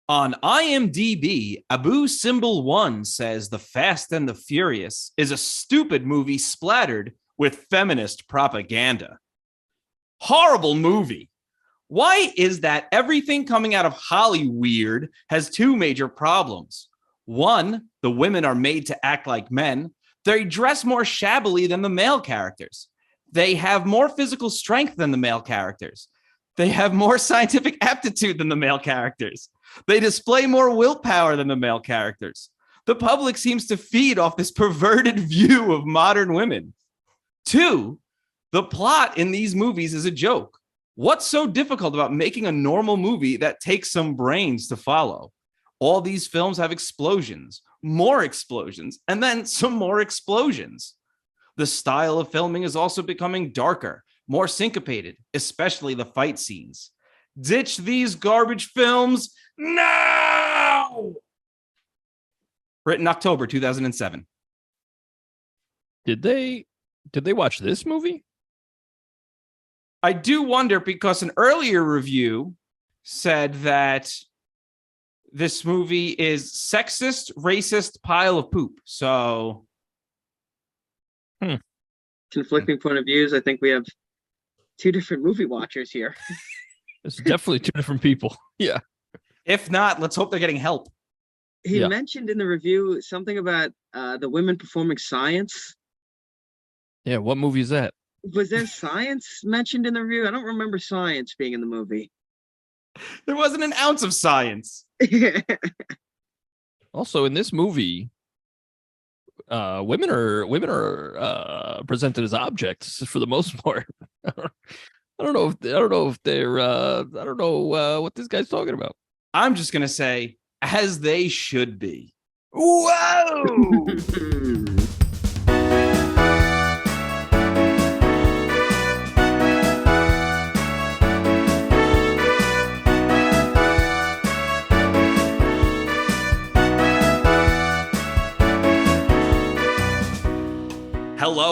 On IMDb, Abu Symbol 1 says The Fast and the Furious is a stupid movie splattered with feminist propaganda. Horrible movie. Why is that everything coming out of Hollyweird has two major problems? One, the women are made to act like men. They dress more shabbily than the male characters. They have more physical strength than the male characters. They have more scientific aptitude than the male characters. They display more willpower than the male characters. The public seems to feed off this perverted view of modern women. Two, the plot in these movies is a joke. What's so difficult about making a normal movie that takes some brains to follow? All these films have explosions, more explosions, and then some more explosions. The style of filming is also becoming darker, more syncopated, especially the fight scenes. Ditch these garbage films now! Written October 2007. Did they watch this movie? I do wonder because an earlier review said that this movie is sexist, racist, pile of poop. So, conflicting point of views. I think we have two different movie watchers here. It's definitely two different people. Yeah. If not, let's hope they're getting help. He mentioned in the review something about the women performing science. Yeah, what movie is that? Was there science mentioned in the review? I don't remember science being in the movie. There wasn't an ounce of science. Also, in this movie, women are presented as objects for the most part. I don't know if they're I don't know what this guy's talking about. I'm just gonna say, as they should be. Whoa!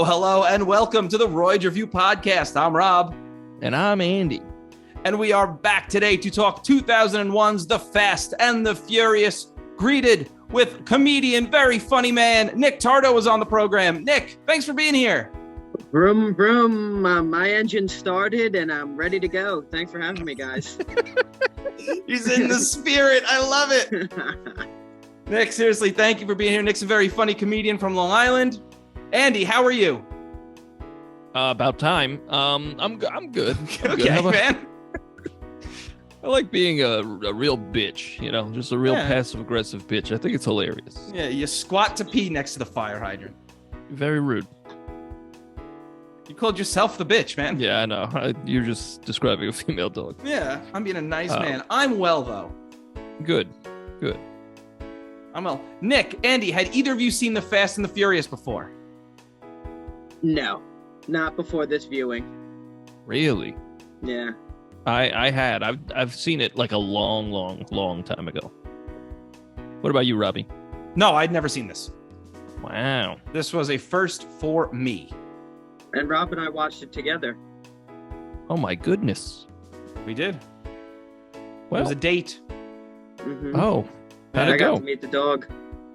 Hello, and welcome to the Royd Review Podcast. I'm Rob. And I'm Andy. And we are back today to talk 2001's The Fast and the Furious, greeted with comedian, very funny man, Nick Tardo was on the program. Nick, thanks for being here. Vroom, vroom. My engine started and I'm ready to go. Thanks for having me, guys. He's in the spirit. I love it. Nick, seriously, thank you for being here. Nick's a very funny comedian from Long Island. Andy, how are you? About time. I'm good. I'm Okay, good. man. I like being a real bitch, just a real passive-aggressive bitch. I think it's hilarious. Yeah, you squat to pee next to the fire hydrant. Very rude. You called yourself the bitch, man. Yeah, I know. You're just describing a female dog. Yeah, I'm being a nice man. I'm well, though. Good. I'm well. Nick, Andy, had either of you seen The Fast and the Furious before? No, not before this viewing. Really? Yeah. I had. I've seen it like a long time ago. What about you, Robbie? No, I'd never seen this. Wow. This was a first for me. And Rob and I watched it together. Oh my goodness. We did. Well, it was a date. Mm-hmm. Oh, how'd I it got go? to meet the dog.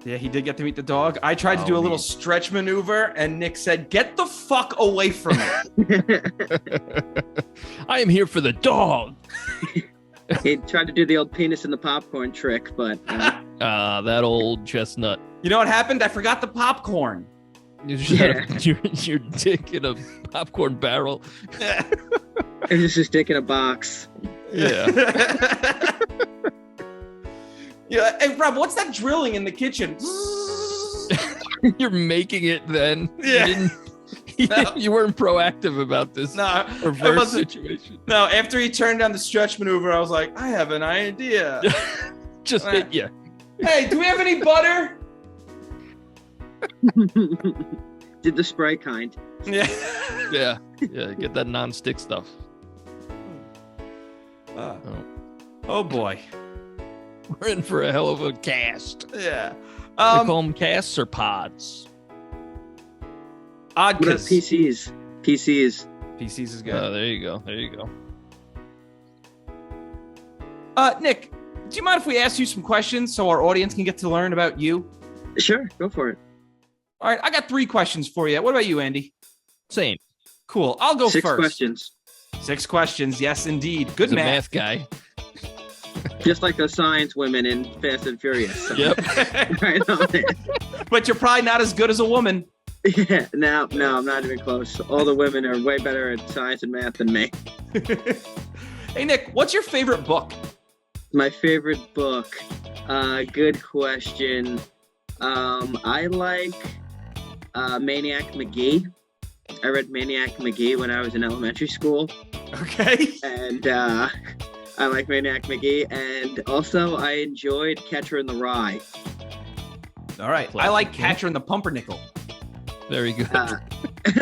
Yeah, he did get to meet the dog. I tried to do a little stretch maneuver, and Nick said, "Get the fuck away from it." I am here for the dog. He tried to do the old penis in the popcorn trick, but... that old chestnut. You know what happened? I forgot the popcorn. You just had your dick in a popcorn barrel. It was just dick in a box. Yeah. Yeah. Hey, Rob, what's that drilling in the kitchen? You're making it then. Yeah. You weren't proactive about this reverse situation. No, after he turned down the stretch maneuver, I was like, I have an idea. Just hit you. Hey, do we have any butter? Did the spray kind. Yeah. Get that non-stick stuff. Oh boy. We're in for a hell of a cast. Yeah. They call them casts or pods? Odd. What about PCs? PCs is good. There you go. Nick, Do you mind if we ask you some questions so our audience can get to learn about you? Sure, go for it. All right, I got 3 questions for you. What about you, Andy? Same. Cool. I'll go 6 first. questions. 6 questions. Yes, indeed. Good He's a math. math guy. Just like those science women in Fast and Furious. So. Yep. Right on it. But you're probably not as good as a woman. Yeah, no, I'm not even close. All the women are way better at science and math than me. Hey, Nick, what's your favorite book? My favorite book. Good question. I like Maniac McGee. I read Maniac McGee when I was in elementary school. Okay. And I like Maniac McGee. And also, I enjoyed Catcher in the Rye. All right. I like Catcher in the Pumpernickel. Very good. They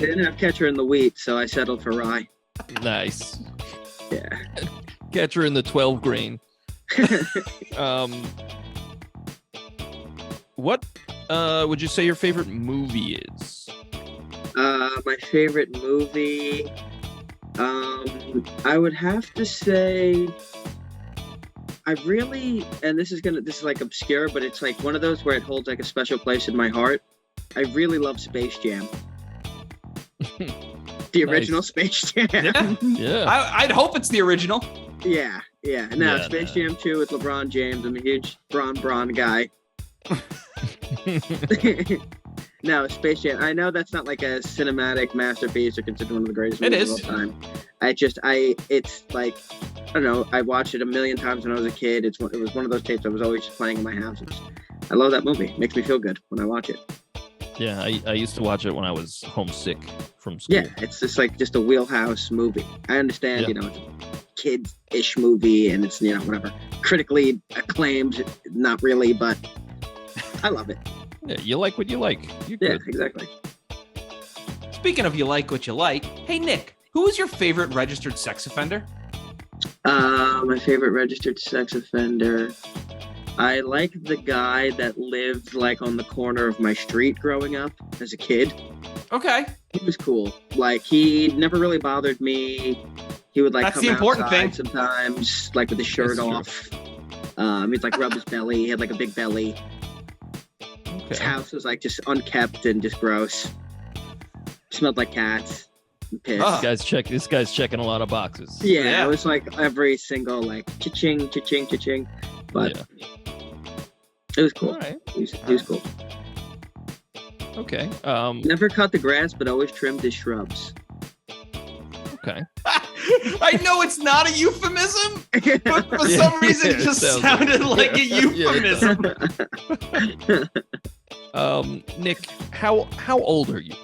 didn't have Catcher in the Wheat, so I settled for Rye. Nice. Yeah. Catcher in the 12 grain. What would you say your favorite movie is? My favorite movie, I would have to say, I really, and this is like obscure, but it's like one of those where it holds like a special place in my heart. I really love Space Jam. The original Space Jam. Yeah. Yeah. I'd hope it's the original. Yeah. No, Yeah, Space Jam 2 with LeBron James. I'm a huge Bron guy. No, Space Jam. I know that's not like a cinematic masterpiece or considered one of the greatest movies of all time. It's like, I don't know. I watched it a million times when I was a kid. It was one of those tapes I was always just playing in my house. I love that movie. It makes me feel good when I watch it. Yeah, I used to watch it when I was homesick from school. Yeah, it's just a wheelhouse movie. I understand, Yeah. it's a kid-ish movie and it's, whatever. Critically acclaimed, not really, but I love it. Yeah, you like what you like. You're Yeah, good. exactly. Speaking of you like what you like, hey, Nick, who is your favorite registered sex offender? My favorite registered sex offender. I like the guy that lived like on the corner of my street growing up as a kid. Okay. He was cool. Like he never really bothered me. He would like That's come the important outside thing. sometimes, like with his shirt That's true. off. He'd like rub his belly. He had like a big belly. His Okay. house was like just unkept and just gross. Smelled like cats. And piss. Ah. This guy's checking a lot of boxes. Yeah, it was like every single like cha-ching, cha-ching, cha-ching. But Yeah. it was cool. All right. He was cool. Okay. Never cut the grass, but always trimmed his shrubs. Okay. I know it's not a euphemism, but for Yeah, some reason it yeah, just sounds sounded like like a it. euphemism. Nick, how old are you?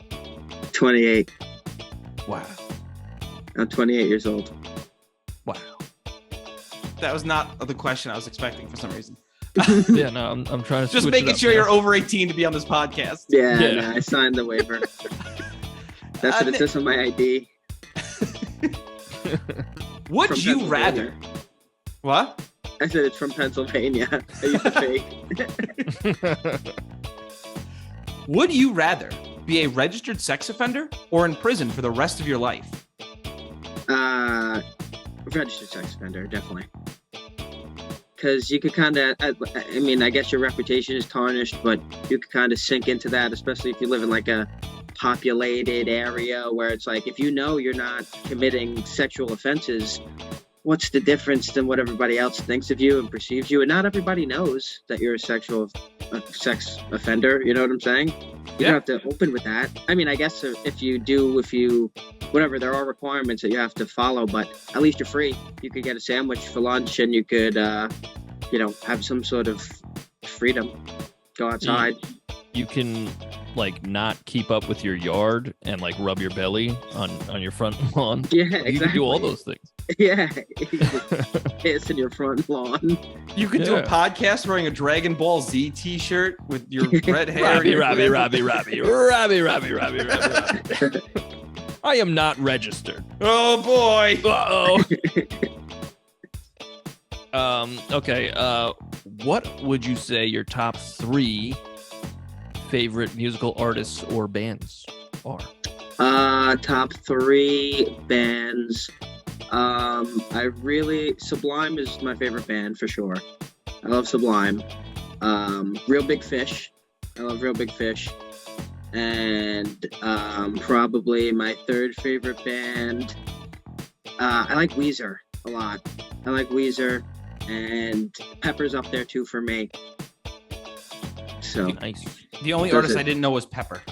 28. Wow. I'm 28 years old. Wow. That was not the question I was expecting for some reason. Yeah, no, I'm trying to Just switch making it up sure now. you're over 18 to be on this podcast. Yeah, Yeah. nah, I signed the waiver. That's what it says on my ID. Would From you Pennsylvania. rather? What? I said it's from Pennsylvania. I used to fake. Would you rather be a registered sex offender or in prison for the rest of your life? Registered sex offender, definitely. Because you could kind of, I mean, I guess your reputation is tarnished, but you could kind of sink into that, especially if you live in like a populated area where it's like, if you know you're not committing sexual offenses, what's the difference than what everybody else thinks of you and perceives you? And not everybody knows that you're a sex offender. You know what I'm saying? You Yeah. don't have to open with that. I mean, I guess if you, whatever, there are requirements that you have to follow, but at least you're free. You could get a sandwich for lunch and you could, have some sort of freedom. Go outside. You can like not keep up with your yard and like rub your belly on your front lawn. Yeah, You exactly. can do all those things. Yeah. You could piss in your front lawn. You could do a Yeah. podcast wearing a Dragon Ball Z t-shirt with your red hair. Robbie, and your- Robbie. I am not registered. Oh boy. Uh-oh. Okay. What would you say your top 3 favorite musical artists or bands are? Top 3 bands. Sublime is my favorite band for sure. I love Sublime. Real Big Fish. I love Real Big Fish. And probably my third favorite band. I like Weezer a lot. I like Weezer, and Pepper's up there too for me. So Nice. The only artist I didn't know was Pepper.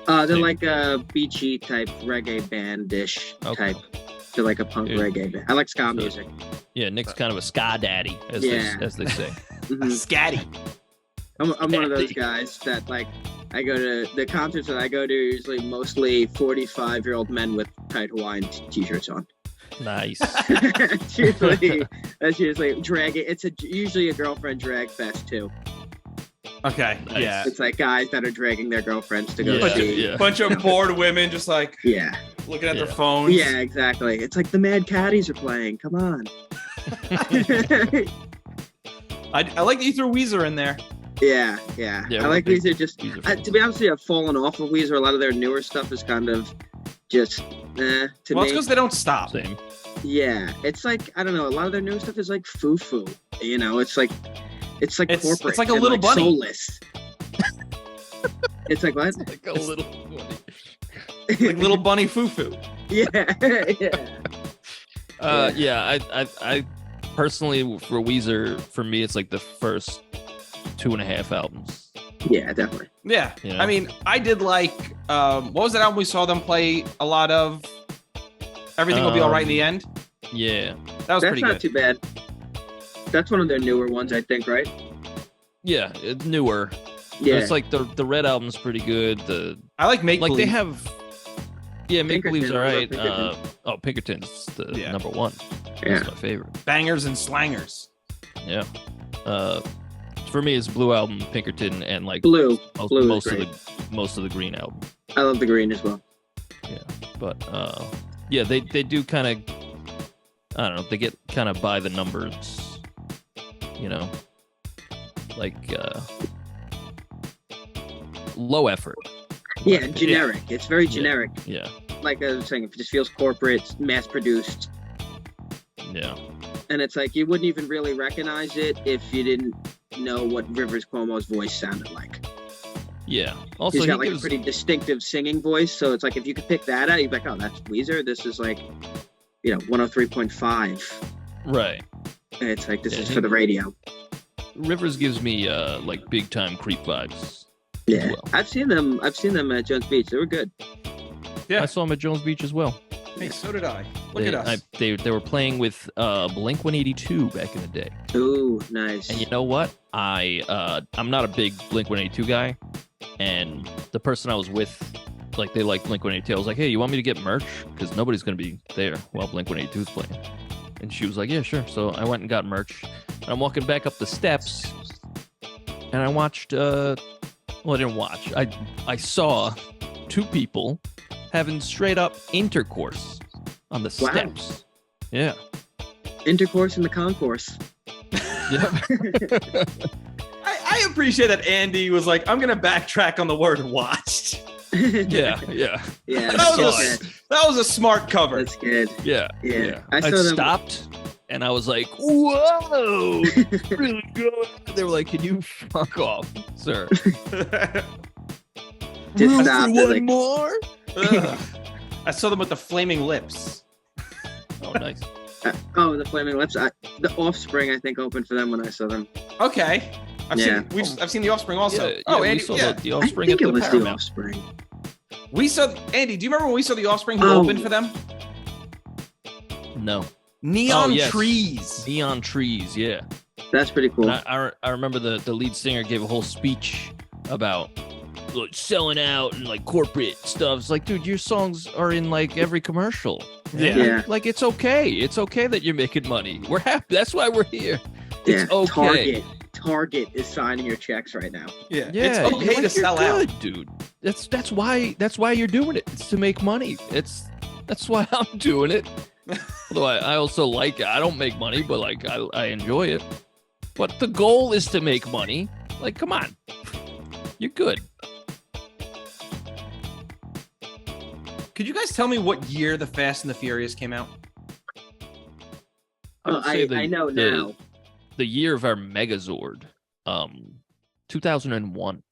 they're like a beachy type reggae band-ish type. They're like a punk reggae band. I like ska music. Yeah, Nick's kind of a ska daddy, as they say. Scatty. I'm one of those guys that like I go to the concerts that I go to usually mostly 45-year-old men with tight Hawaiian t-shirts on. Nice. that's usually drag. It's usually a girlfriend drag fest too. Okay. Nice. Yeah. It's like guys that are dragging their girlfriends to go see. Yeah. Bunch of bored women just like looking at their phones. Yeah, exactly. It's like the Mad Caddies are playing. Come on. I like that you threw Weezer in there. Yeah. I like Weezer. To be honest with you, I've fallen off of Weezer. A lot of their newer stuff is kind of just to me. Well, it's because they don't stop. Same. Yeah, it's like I don't know. A lot of their newer stuff is like foo-foo. You know, it's like corporate. It's like a little bunny. Soulless. It's like what? Like a little bunny. Like little bunny foo-foo. Yeah. I personally for Weezer, for me, it's like the first 2.5 albums. Yeah, definitely. Yeah. You know? I mean, I did like what was that album we saw them play a lot of? Everything Will Be All Right in the End. Yeah. That's pretty not good. too bad. That's one of their newer ones, I think, right? Yeah, it's newer. Yeah. It's like the Red album's pretty good. I like Make Like Believe. they have. Yeah, Make Believe's all right. Pinkerton. Pinkerton's the number one. Yeah. That's my favorite. Bangers and Slangers. Yeah. For me, it's Blue album, Pinkerton, and like Blue. most of the Green album. I love the Green as well. Yeah, but they do kind of, I don't know, they get kind of by the numbers, you know, like low effort. Yeah, generic. Yeah. It's very generic. Yeah. Like I was saying, it just feels corporate, mass produced. Yeah. And it's like you wouldn't even really recognize it if you didn't know what Rivers Cuomo's voice sounded like. Yeah. Also, he's got like a pretty distinctive singing voice, so it's like if you could pick that out, you'd be like, oh, that's Weezer. This is like, 103.5. Right. And it's like this is for the radio. Rivers gives me like big time Creep vibes. Yeah, well. I've seen them at Jones Beach. They were good. Yeah, I saw them at Jones Beach as well. Hey, so did I. Look at us. They were playing with Blink-182 back in the day. Ooh, nice. And you know what? I'm not a big Blink-182 guy, and the person I was with, like, they like Blink-182. I was like, hey, you want me to get merch? Because nobody's gonna be there while Blink-182 is playing. And she was like, yeah, sure. So I went and got merch. And I'm walking back up the steps, and I watched. Well, I didn't watch. I saw two people having straight up intercourse on the steps. Yeah. Intercourse in the concourse. Yeah. I appreciate that Andy was like, I'm going to backtrack on the word watched. Yeah. That was a smart cover. That's good. Yeah. I stopped and I was like, whoa, really good. They were like, can you fuck off, sir? Just Room stop. for one more? I saw them with the flaming lips. Oh, nice. The Flaming Lips. The Offspring, I think, opened for them when I saw them. Okay. I've seen the Offspring also. Yeah, Andy, we saw the Offspring I think at it the was Paramount. the Offspring. We saw Andy. Do you remember when we saw the Offspring who opened for them? No. Neon Trees. Neon Trees, yeah. That's pretty cool. I remember the lead singer gave a whole speech about like selling out and like corporate stuff. It's like, dude, your songs are in like every commercial. Yeah. Like it's okay. It's okay that you're making money. We're happy. That's why we're here. It's okay. Target is signing your checks right now. Yeah. Yeah. It's okay to sell out, dude. That's why you're doing it. It's to make money. That's why I'm doing it. Although I also like it. I don't make money, but like I enjoy it. But the goal is to make money. Like, come on. You're good. Could you guys tell me what year The Fast and the Furious came out? would say I know now. the year of our Megazord, 2001.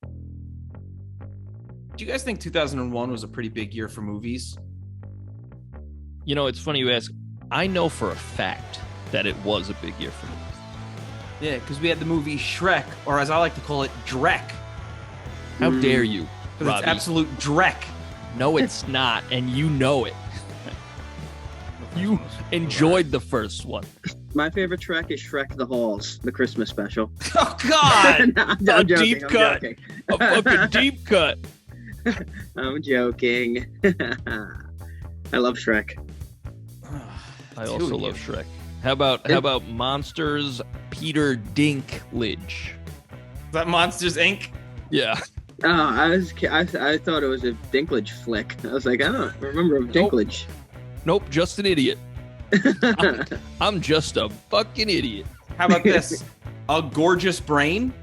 Do you guys think 2001 was a pretty big year for movies? You know, it's funny you ask. I know for a fact that it was a big year for movies. Yeah, because we had the movie Shrek, or as I like to call it, Drek. How dare you, Because it's Robbie? absolute Drek. No, it's not, and you know it. You enjoyed the first one. My favorite Shrek is Shrek the Halls, the Christmas special. Oh, God! No, I'm A joking, deep I'm cut. joking. A fucking deep cut. I'm joking. I love Shrek. I also love Shrek. How about Monsters Peter Dinklage? Is that Monsters, Inc.? Yeah. Oh, I thought it was a Dinklage flick. I was like, I don't remember a Dinklage. Nope, just an idiot. I'm just a fucking idiot. How about this? A Gorgeous Brain?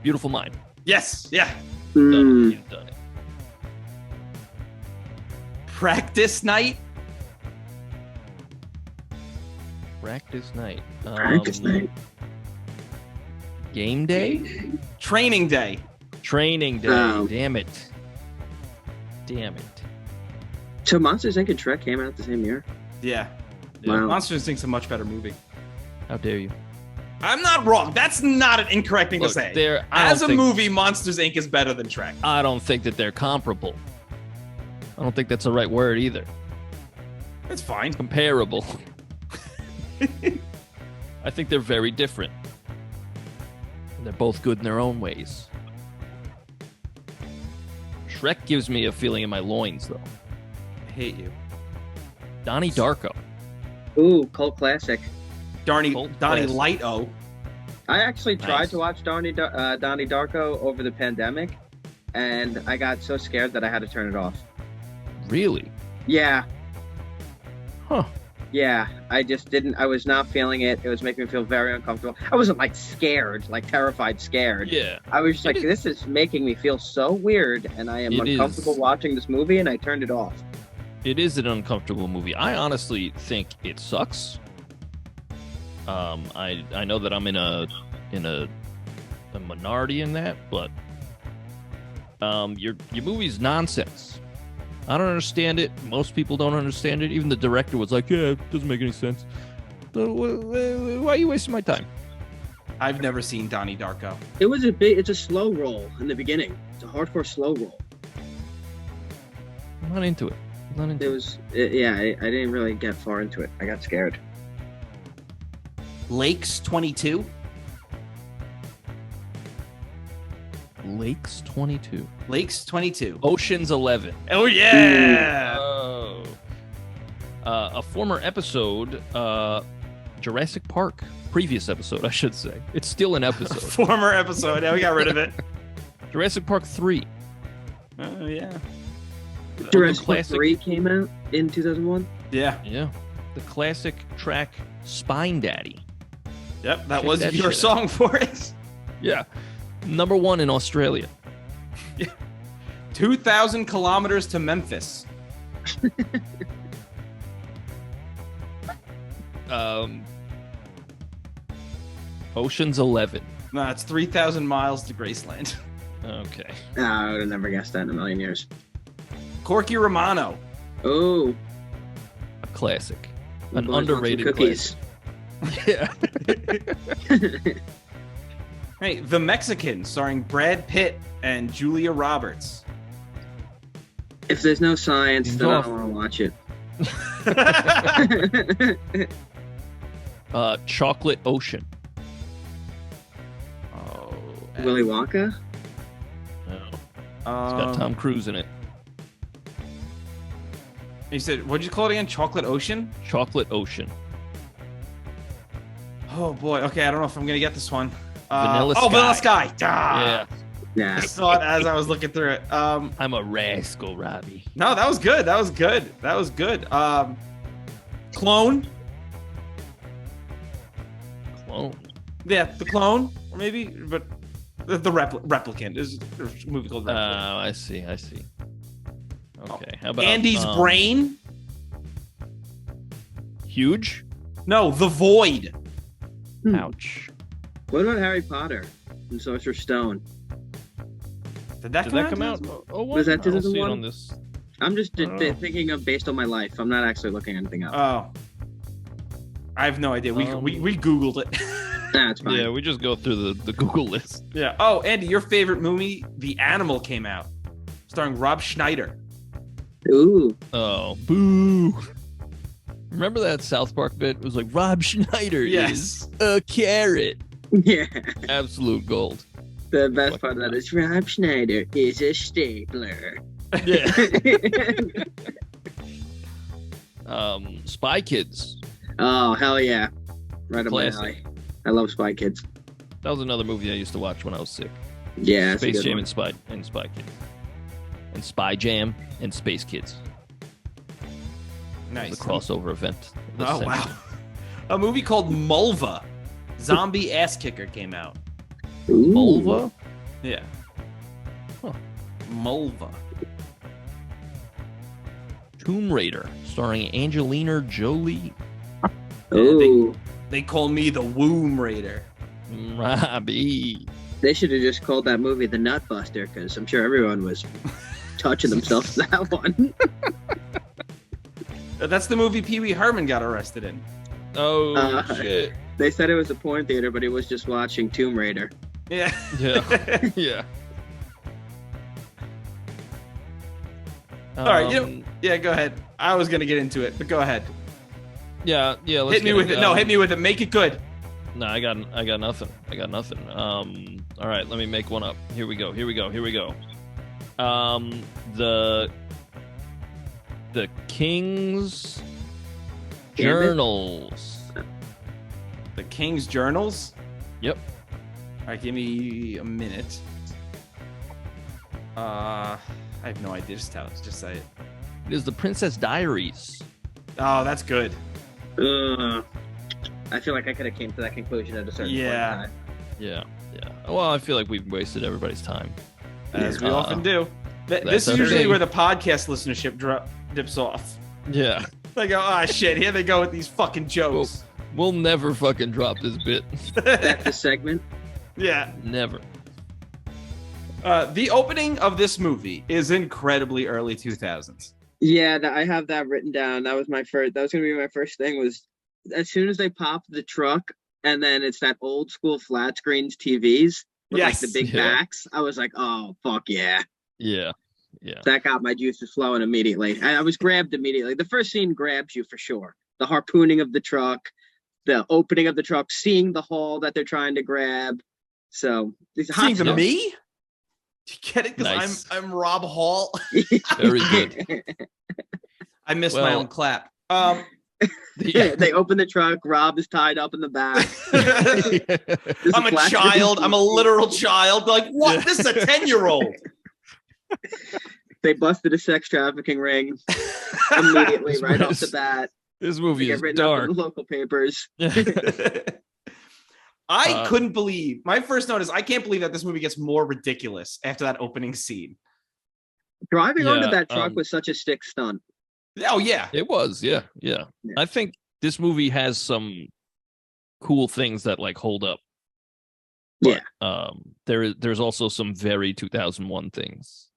Beautiful Mind. Yes, yeah. Done. You've done it. Practice Night? Practice Night. Practice Night. Game Day? Training Day? Training Day. Oh. Damn it. Damn it. So Monsters Inc. and Shrek came out the same year? Yeah. Wow. Monsters Inc.'s a much better movie. How dare you? I'm not wrong. That's not an incorrect thing Look, to say. I As don't a think- movie, Monsters Inc. is better than Shrek. I don't think that they're comparable. I don't think that's the right word either. It's fine. Comparable. I think they're very different. And they're both good in their own ways. Shrek gives me a feeling in my loins, though. I hate you. Donnie Darko. Ooh, cult classic. Donnie Cult Donnie classic. Light-O. I actually tried Nice. to watch Donnie Darko over the pandemic, and I got so scared that I had to turn it off. Really? Yeah, Huh. yeah. I just didn't. I was not feeling it. It was making me feel very uncomfortable. I wasn't like scared, like terrified, scared. Yeah. I was just It like, is- this is making me feel so weird, and I am It uncomfortable is. watching this movie, and I turned it off. It is an uncomfortable movie. I honestly think it sucks. I know that I'm in a minority in that, but your movie's nonsense. I don't understand it. Most people don't understand it. Even the director was like, "Yeah, it doesn't make any sense." So, why are you wasting my time? I've never seen Donnie Darko. It was it's a slow roll in the beginning. It's a hardcore slow roll. I'm not into it. I'm not into I didn't really get far into it. I got scared. Lakes 22? Lakes 22. Lakes 22. Ocean's 11. Oh, yeah! Oh. A former episode, Jurassic Park. Previous episode, I should say. It's still an episode. Former episode. Yeah, we got rid of it. Jurassic Park 3. Oh, yeah. Jurassic Park classic- 3 came out in 2001. Yeah. Yeah. The classic track Spine Daddy. Yep, that Check was that your shit song for it. Yeah. Number 1 in Australia. 2,000 kilometers to Memphis. Ocean's 11. No, it's 3,000 miles to Graceland. Okay. I would have never guessed that in a million years. Corky Romano. Oh, A classic. An boys want some underrated cookies. classic. Yeah. Hey, The Mexican, starring Brad Pitt and Julia Roberts. If there's no science, He's then I off. don't want to watch it. Chocolate Ocean. Oh, Willy Wonka? No. It's got Tom Cruise in it. You said, what'd you call it again? Chocolate Ocean? Chocolate Ocean. Oh boy. Okay, I don't know if I'm gonna get this one. Vanilla Vanilla Sky. Sky. Ah, Yeah. Nah. I saw it as I was looking through it. I'm a rascal, Robbie. No, that was good. That was good. That was good. Clone. Clone. Yeah, the clone, or maybe, but the replicant is there's a movie called Oh, Replicant. I see. Okay. How about Andy's Brain. Huge? No, The Void. Ouch. What about Harry Potter and Sorcerer's Stone? Did that come out? Oh, Was that I don't see it 2001? on this. I'm just I don't know. thinking of based on my life. I'm not actually looking anything up. Oh, I have no idea. We Googled it. Nah, it's fine. Yeah, we just go through the Google list. Yeah. Oh, Andy, your favorite movie, The Animal, came out, starring Rob Schneider. Ooh. Oh, boo. Remember that South Park bit? It was like, Rob Schneider Yes. is a carrot. Yeah. Absolute gold. The best part of that is Rob Schneider is a stapler. Yeah. Spy Kids. Oh, hell yeah. Right up my Classic. alley. I love Spy Kids. That was another movie I used to watch when I was sick. Yeah. it's a Space good Jam one. and Spy Kids. And Spy Jam and Space Kids. Nice. The crossover event. of the Oh, century. wow. A movie called Mulva, Zombie Ass Kicker, came out. Ooh. Mulva? Yeah. Huh. Mulva. Tomb Raider, starring Angelina Jolie. Ooh. They call me the Womb Raider. Robbie. They should have just called that movie The Nutbuster, because I'm sure everyone was touching themselves with that one. That's the movie Pee Wee Herman got arrested in. Oh, shit. They said it was a porn theater, but he was just watching Tomb Raider. Yeah. Yeah. Yeah. All right, yeah, go ahead. I was gonna get into it, but go ahead. Yeah, let's Hit me get with it. No, hit me with it. Make it good. No, I got nothing. All right, let me make one up. Here we go. The King's Gambit? Journals. The King's Journals. Yep. All right, give me a minute. I have no idea. Just say it. It is the Princess Diaries. Oh, that's good. I feel like I could have came to that conclusion at a certain point in Yeah. time. Yeah. Well, I feel like we've wasted everybody's time. As we often do. This is okay. usually where the podcast listenership dips off. Yeah. They go, oh shit, here they go with these fucking jokes. We'll never fucking drop this bit. That's the segment. Yeah. Never. The opening of this movie is incredibly early 2000s. Yeah, I have that written down. That was my first. That was gonna be my first thing. Was as soon as they popped the truck, and then it's that old school flat screens TVs with like the big Yeah. backs. I was like, oh fuck yeah. Yeah. That got my juices flowing immediately. I was grabbed immediately. The first scene grabs you for sure. The harpooning of the truck, the opening of the truck, seeing the haul that they're trying to grab. So these hot Seeing the stuff. me? Do you get it? Because Nice. I'm Rob Hall. Very good. I missed my Well- own clap. Yeah. They open the truck. Rob is tied up in the back. There's I'm a flash child. screen I'm a TV. literal child. Like, what? Yeah. This is a 10-year-old. They busted a sex trafficking ring immediately, right off the bat. This They movie get is written up dark. in the local papers. I couldn't believe my first note is I can't believe that this movie gets more ridiculous after that opening scene. Driving onto Yeah, that truck was such a stick stunt. Oh yeah. It was, yeah. I think this movie has some cool things that like hold up. Yeah. There's also some very 2001 things.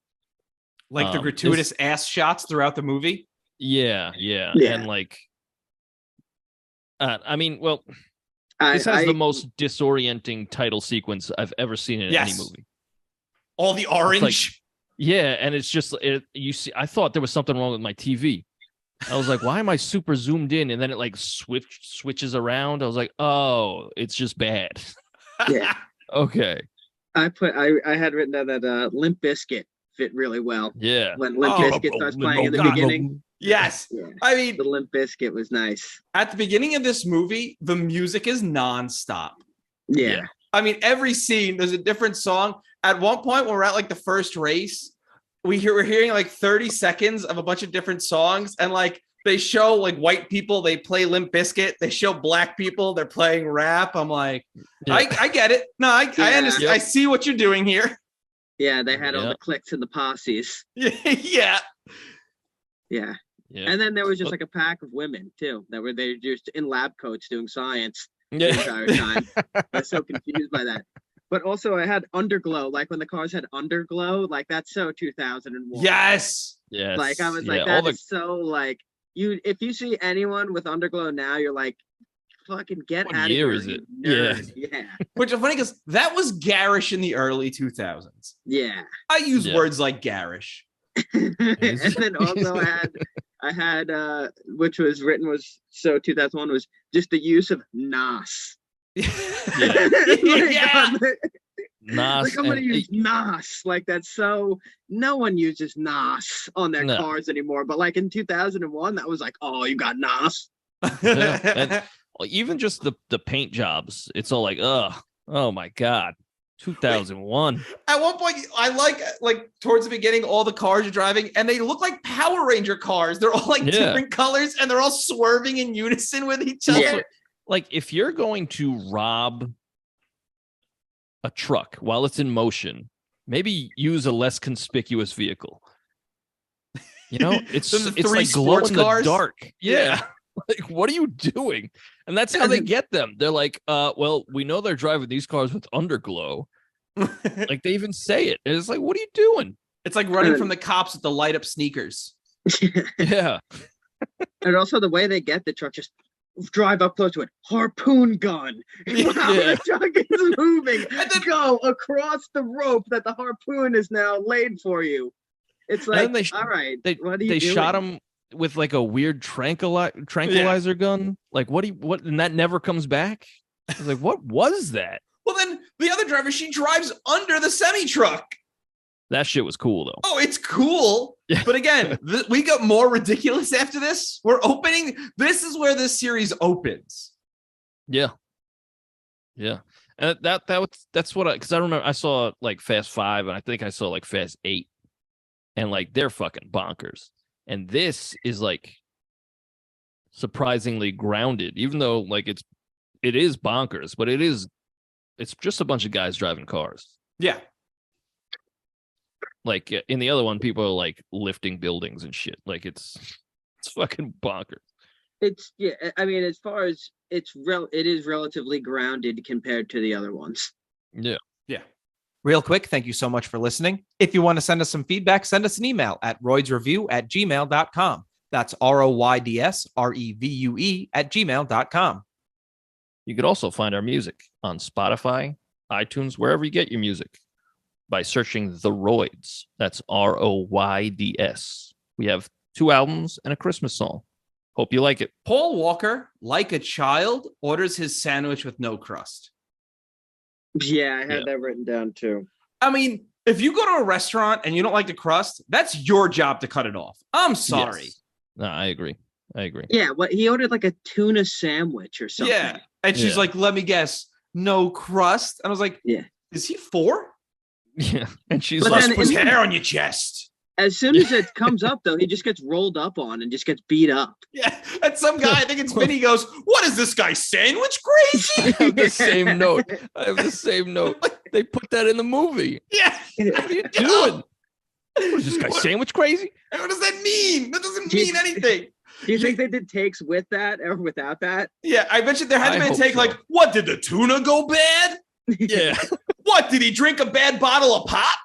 Like the gratuitous ass shots throughout the movie. Yeah. Yeah. And like I mean, well, this has the most disorienting title sequence I've ever seen in any movie. All the orange. Yeah, and it's just you see. I thought there was something wrong with my TV. I was like, "Why am I super zoomed in?" And then it like switches around. I was like, "Oh, it's just bad." Yeah. Okay. I had written down that Limp Bizkit fit really well. Yeah. When Limp Bizkit starts playing in the beginning. Yes. Yeah. I mean, The Limp Bizkit was nice. at the beginning of this movie, the music is nonstop. Yeah. I mean, every scene, there's a different song. At one point, when we're at like the first race, we're hearing like 30 seconds of a bunch of different songs. And like they show like white people, they play Limp Bizkit. They show black people, they're playing rap. I'm like, Yeah. I get it. No, I understand. Yep. I see what you're doing here. Yeah, they had all Yeah. the cliques and the posses. Yeah. Yeah. Yeah. And then there was just like a pack of women too that were they just in lab coats doing science the Yeah. entire time. I was so confused by that. But also I had underglow, like when the cars had underglow, like that's so 2001. Yes. Yes. Like I was like, all that is so like if you see anyone with underglow now, you're like, fucking get What out year of here, is it? you nerd. Yeah. Which is funny because that was garish in the early 2000s. Yeah. I use Yeah. words like garish. And then also I had which was written was so 2001 was just the use of NOS. Yeah. Yeah. Nas Like I'm gonna and- use NOS. Like that's so no one uses NOS on their No. cars anymore. But like in 2001, that was like, oh, you got NOS. Yeah. Even just the paint jobs, it's all like, oh my god, 2001. At one point, I like towards the beginning, all the cars are driving and they look like Power Ranger cars. They're all like Yeah. different colors and they're all swerving in unison with each other. Yeah. Like if you're going to rob a truck while it's in motion, maybe use a less conspicuous vehicle. You know, it's The it's three like glow sports in the cars? dark. Yeah. Yeah. Like, what are you doing? And that's how they get them. They're like, well, we know they're driving these cars with underglow. Like they even say it. And it's like, what are you doing? It's like running from the cops with the light up sneakers. Yeah. And also the way they get the truck, just drive up close to it, harpoon gun. Yeah. While the truck is moving, And then- go across the rope that the harpoon is now laid for you. It's And like, then they sh- all right, They what are you they doing? shot him with like a weird tranquilizer gun. Like what and that never comes back. I was like, what was that? Well, then the other driver, she drives under the semi truck. That shit was cool though. Oh, it's cool. Yeah. But again, we got more ridiculous after this. We're opening. This is where this series opens. Yeah. Yeah. And that's what because I remember I saw like Fast 5 and I think I saw like Fast 8. And like they're fucking bonkers. And this is like surprisingly grounded, even though like it is bonkers, but it's just a bunch of guys driving cars. Yeah. Like in the other one, people are like lifting buildings and shit. Like it's fucking bonkers. It's yeah. I mean, as far as it is relatively grounded compared to the other ones. Yeah. Yeah. Real quick, thank you so much for listening. If you want to send us some feedback, send us an email at roydsreview@gmail.com. That's ROYDSREVUE@gmail.com. You could also find our music on Spotify, iTunes, wherever you get your music by searching The Royds. That's ROYDS. We have 2 albums and a Christmas song. Hope you like it. Paul Walker, like a child, orders his sandwich with no crust. Yeah, I had Yeah. that written down too. I mean, if you go to a restaurant and you don't like the crust, that's your job to cut it off. I'm sorry. Yes. No, I agree. Yeah, what he ordered like a tuna sandwich or something. Yeah. And she's Yeah. like, let me guess, no crust. And I was like, Yeah. Is he 4? Yeah. And she's But like, then Put it- hair on your chest. As soon as it comes up, though, he just gets rolled up on and just gets beat up. Yeah. And some guy, I think it's Vinny, goes, what is this guy, sandwich crazy? I have the same note. They put that in the movie. Yeah. What are you doing? What is this guy, What? sandwich crazy? And what does that mean? That doesn't Gee. mean anything. Do you think they did takes with that or without that? Yeah, I bet you there had to I be a hope take so. like, what, did the tuna go bad? Yeah. What, did he drink a bad bottle of pop?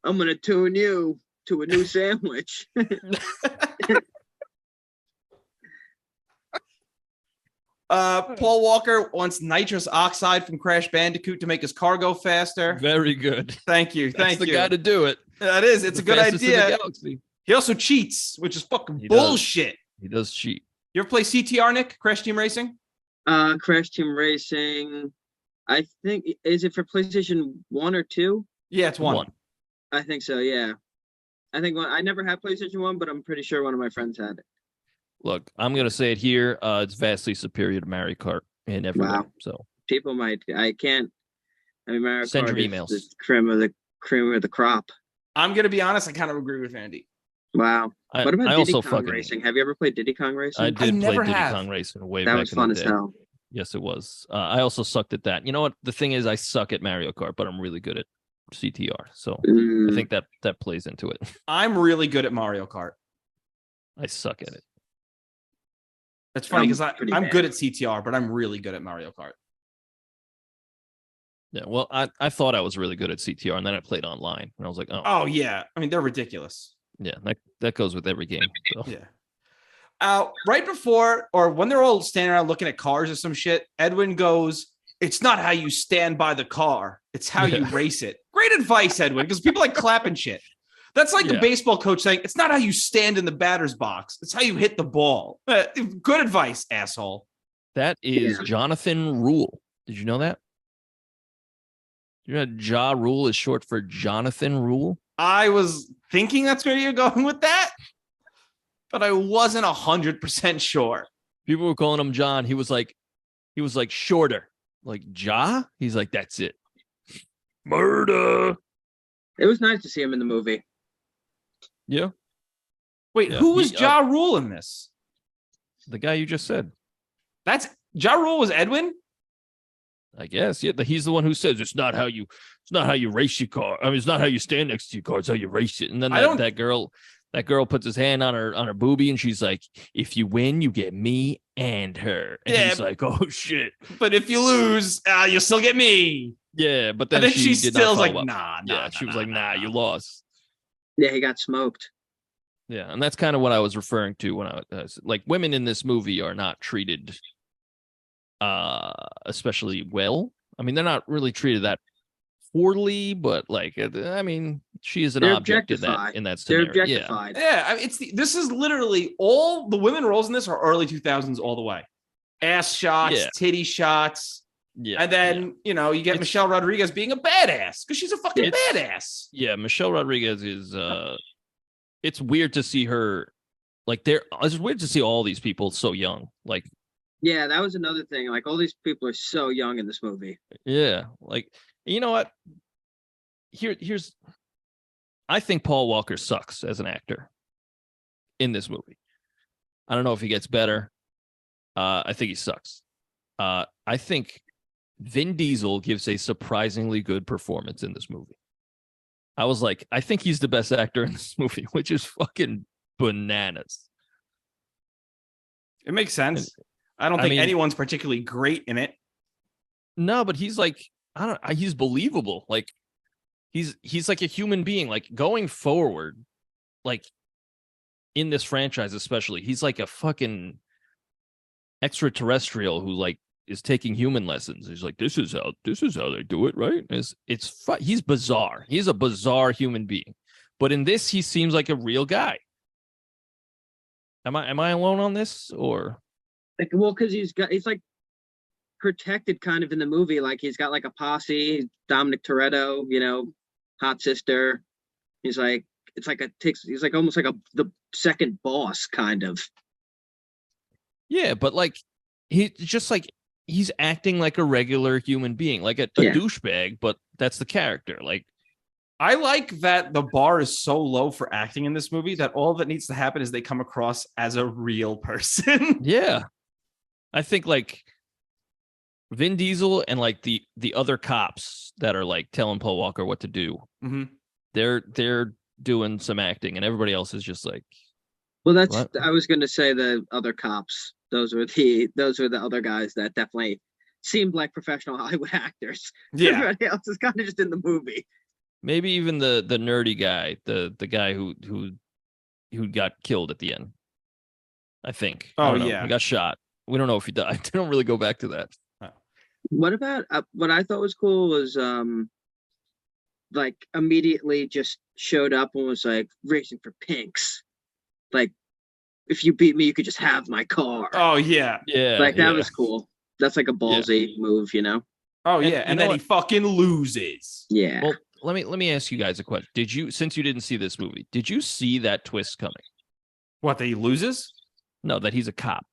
I'm gonna tune you to a new sandwich. Paul Walker wants nitrous oxide from Crash Bandicoot to make his car go faster. Very good. Thank you. That's Thank the you. guy to do it. That is. It's The a good fastest in the idea. galaxy. He also cheats, which is fucking He does. bullshit. He does cheat. You ever play CTR, Nick? Crash Team Racing? Crash Team Racing. I think is it for PlayStation 1 or 2? Yeah, it's one. I think so. Yeah. I think I never had PlayStation 1, but I'm pretty sure one of my friends had it. Look, I'm gonna say it here. It's vastly superior to Mario Kart in every way. Wow. So People might. I can't. I mean, Mario Send Kart your is emails. the cream of the crop. I'm going to be honest. I kind of agree with Andy. Wow. I, What about I Diddy also Kong fucking Racing? Have you ever played Diddy Kong Racing? I did play never Diddy have. Kong Racing way That back was in fun the as day. hell. Yes, it was. I also sucked at that. You know what? The thing is, I suck at Mario Kart, but I'm really good at CTR. So I Mm, think that plays into it. I'm really good at Mario Kart. I suck at it. It's funny I'm because pretty I'm bad. good at CTR, but I'm really good at Mario Kart. Yeah, well, I thought I was really good at CTR, and then I played online, and I was like, oh, Oh yeah, I mean they're ridiculous. yeah, that goes with every game. So. Yeah. Right before or when they're all standing around looking at cars or some shit, Edwin goes, "It's not how you stand by the car; it's how you race it." Great advice, Edwin, because people like clapping shit. That's like the baseball coach saying, "It's not how you stand in the batter's box; it's how you hit the ball." Good advice, asshole. That is Jonathan Rule. Did you know that? You know, Ja Rule is short for Jonathan Rule. I was thinking that's where you're going with that, but I wasn't 100% sure. People were calling him John. He was like shorter, like Ja. He's like, that's it. Murder. It was nice to see him in the movie. Yeah. Wait, who was Ja Rule in this? The guy you just said. That's Ja Rule was Edwin? I guess. Yeah, he's the one who says it's not how you race your car. I mean, it's not how you stand next to your car, it's how you race it. And then that girl puts his hand on her boobie and she's like, if you win, you get me and her. And he's like, oh shit. But if you lose, you'll still get me. Yeah, but then she still was like, up. nah. She was like, you lost. Yeah, he got smoked. Yeah, and that's kind of what I was referring to when I was like, women in this movie are not treated especially well. I mean, they're not really treated that poorly, but like, I mean, she is an object in that scenario. They're objectified. Yeah, I mean, this is literally all the women roles in this are early 2000s all the way. Ass shots, titty shots. Yeah. And then, you get Michelle Rodriguez being a badass because she's a fucking badass. Yeah, Michelle Rodriguez is it's weird to see her like it's weird to see all these people so young. Like, yeah, that was another thing. Like, all these people are so young in this movie. Yeah, like, you know what? Here's I think Paul Walker sucks as an actor in this movie. I don't know if he gets better. I think he sucks. I think Vin Diesel gives a surprisingly good performance in this movie. I was like, I think he's the best actor in this movie, which is fucking bananas. It makes sense. I don't think anyone's particularly great in it. No, but he's like, he's believable. Like, he's like a human being. Like, going forward, like in this franchise especially, he's like a fucking extraterrestrial who like is taking human lessons. He's like, this is how they do it, right? He's bizarre. He's a bizarre human being. But in this, he seems like a real guy. Am I alone on this, or? Like, well, because he's like protected kind of in the movie. Like, he's got like a posse, Dominic Toretto, hot sister. He's like, he's like almost like the second boss kind of. Yeah, but like he's acting like a regular human being, like a douchebag, but that's the character. Like, I like that the bar is so low for acting in this movie that all that needs to happen is they come across as a real person. Yeah. I think like Vin Diesel and like the other cops that are like telling Paul Walker what to do. Mm-hmm. They're doing some acting, and everybody else is just like. Well, I was going to say the other cops. Those were the other guys that definitely seemed like professional Hollywood actors. Yeah. Everybody else is kind of just in the movie. Maybe even the nerdy guy, the guy who got killed at the end. I think. Oh, yeah, he got shot. We don't know if he died. They don't really go back to that. What about what I thought was cool was like immediately just showed up and was like racing for pinks. Like, if you beat me, you could just have my car. Oh yeah, like that was cool. That's like a ballsy move, Oh yeah, and then he fucking loses. Yeah. Well, let me ask you guys a question. Since you didn't see this movie, did you see that twist coming? What, that he loses? No, that he's a cop.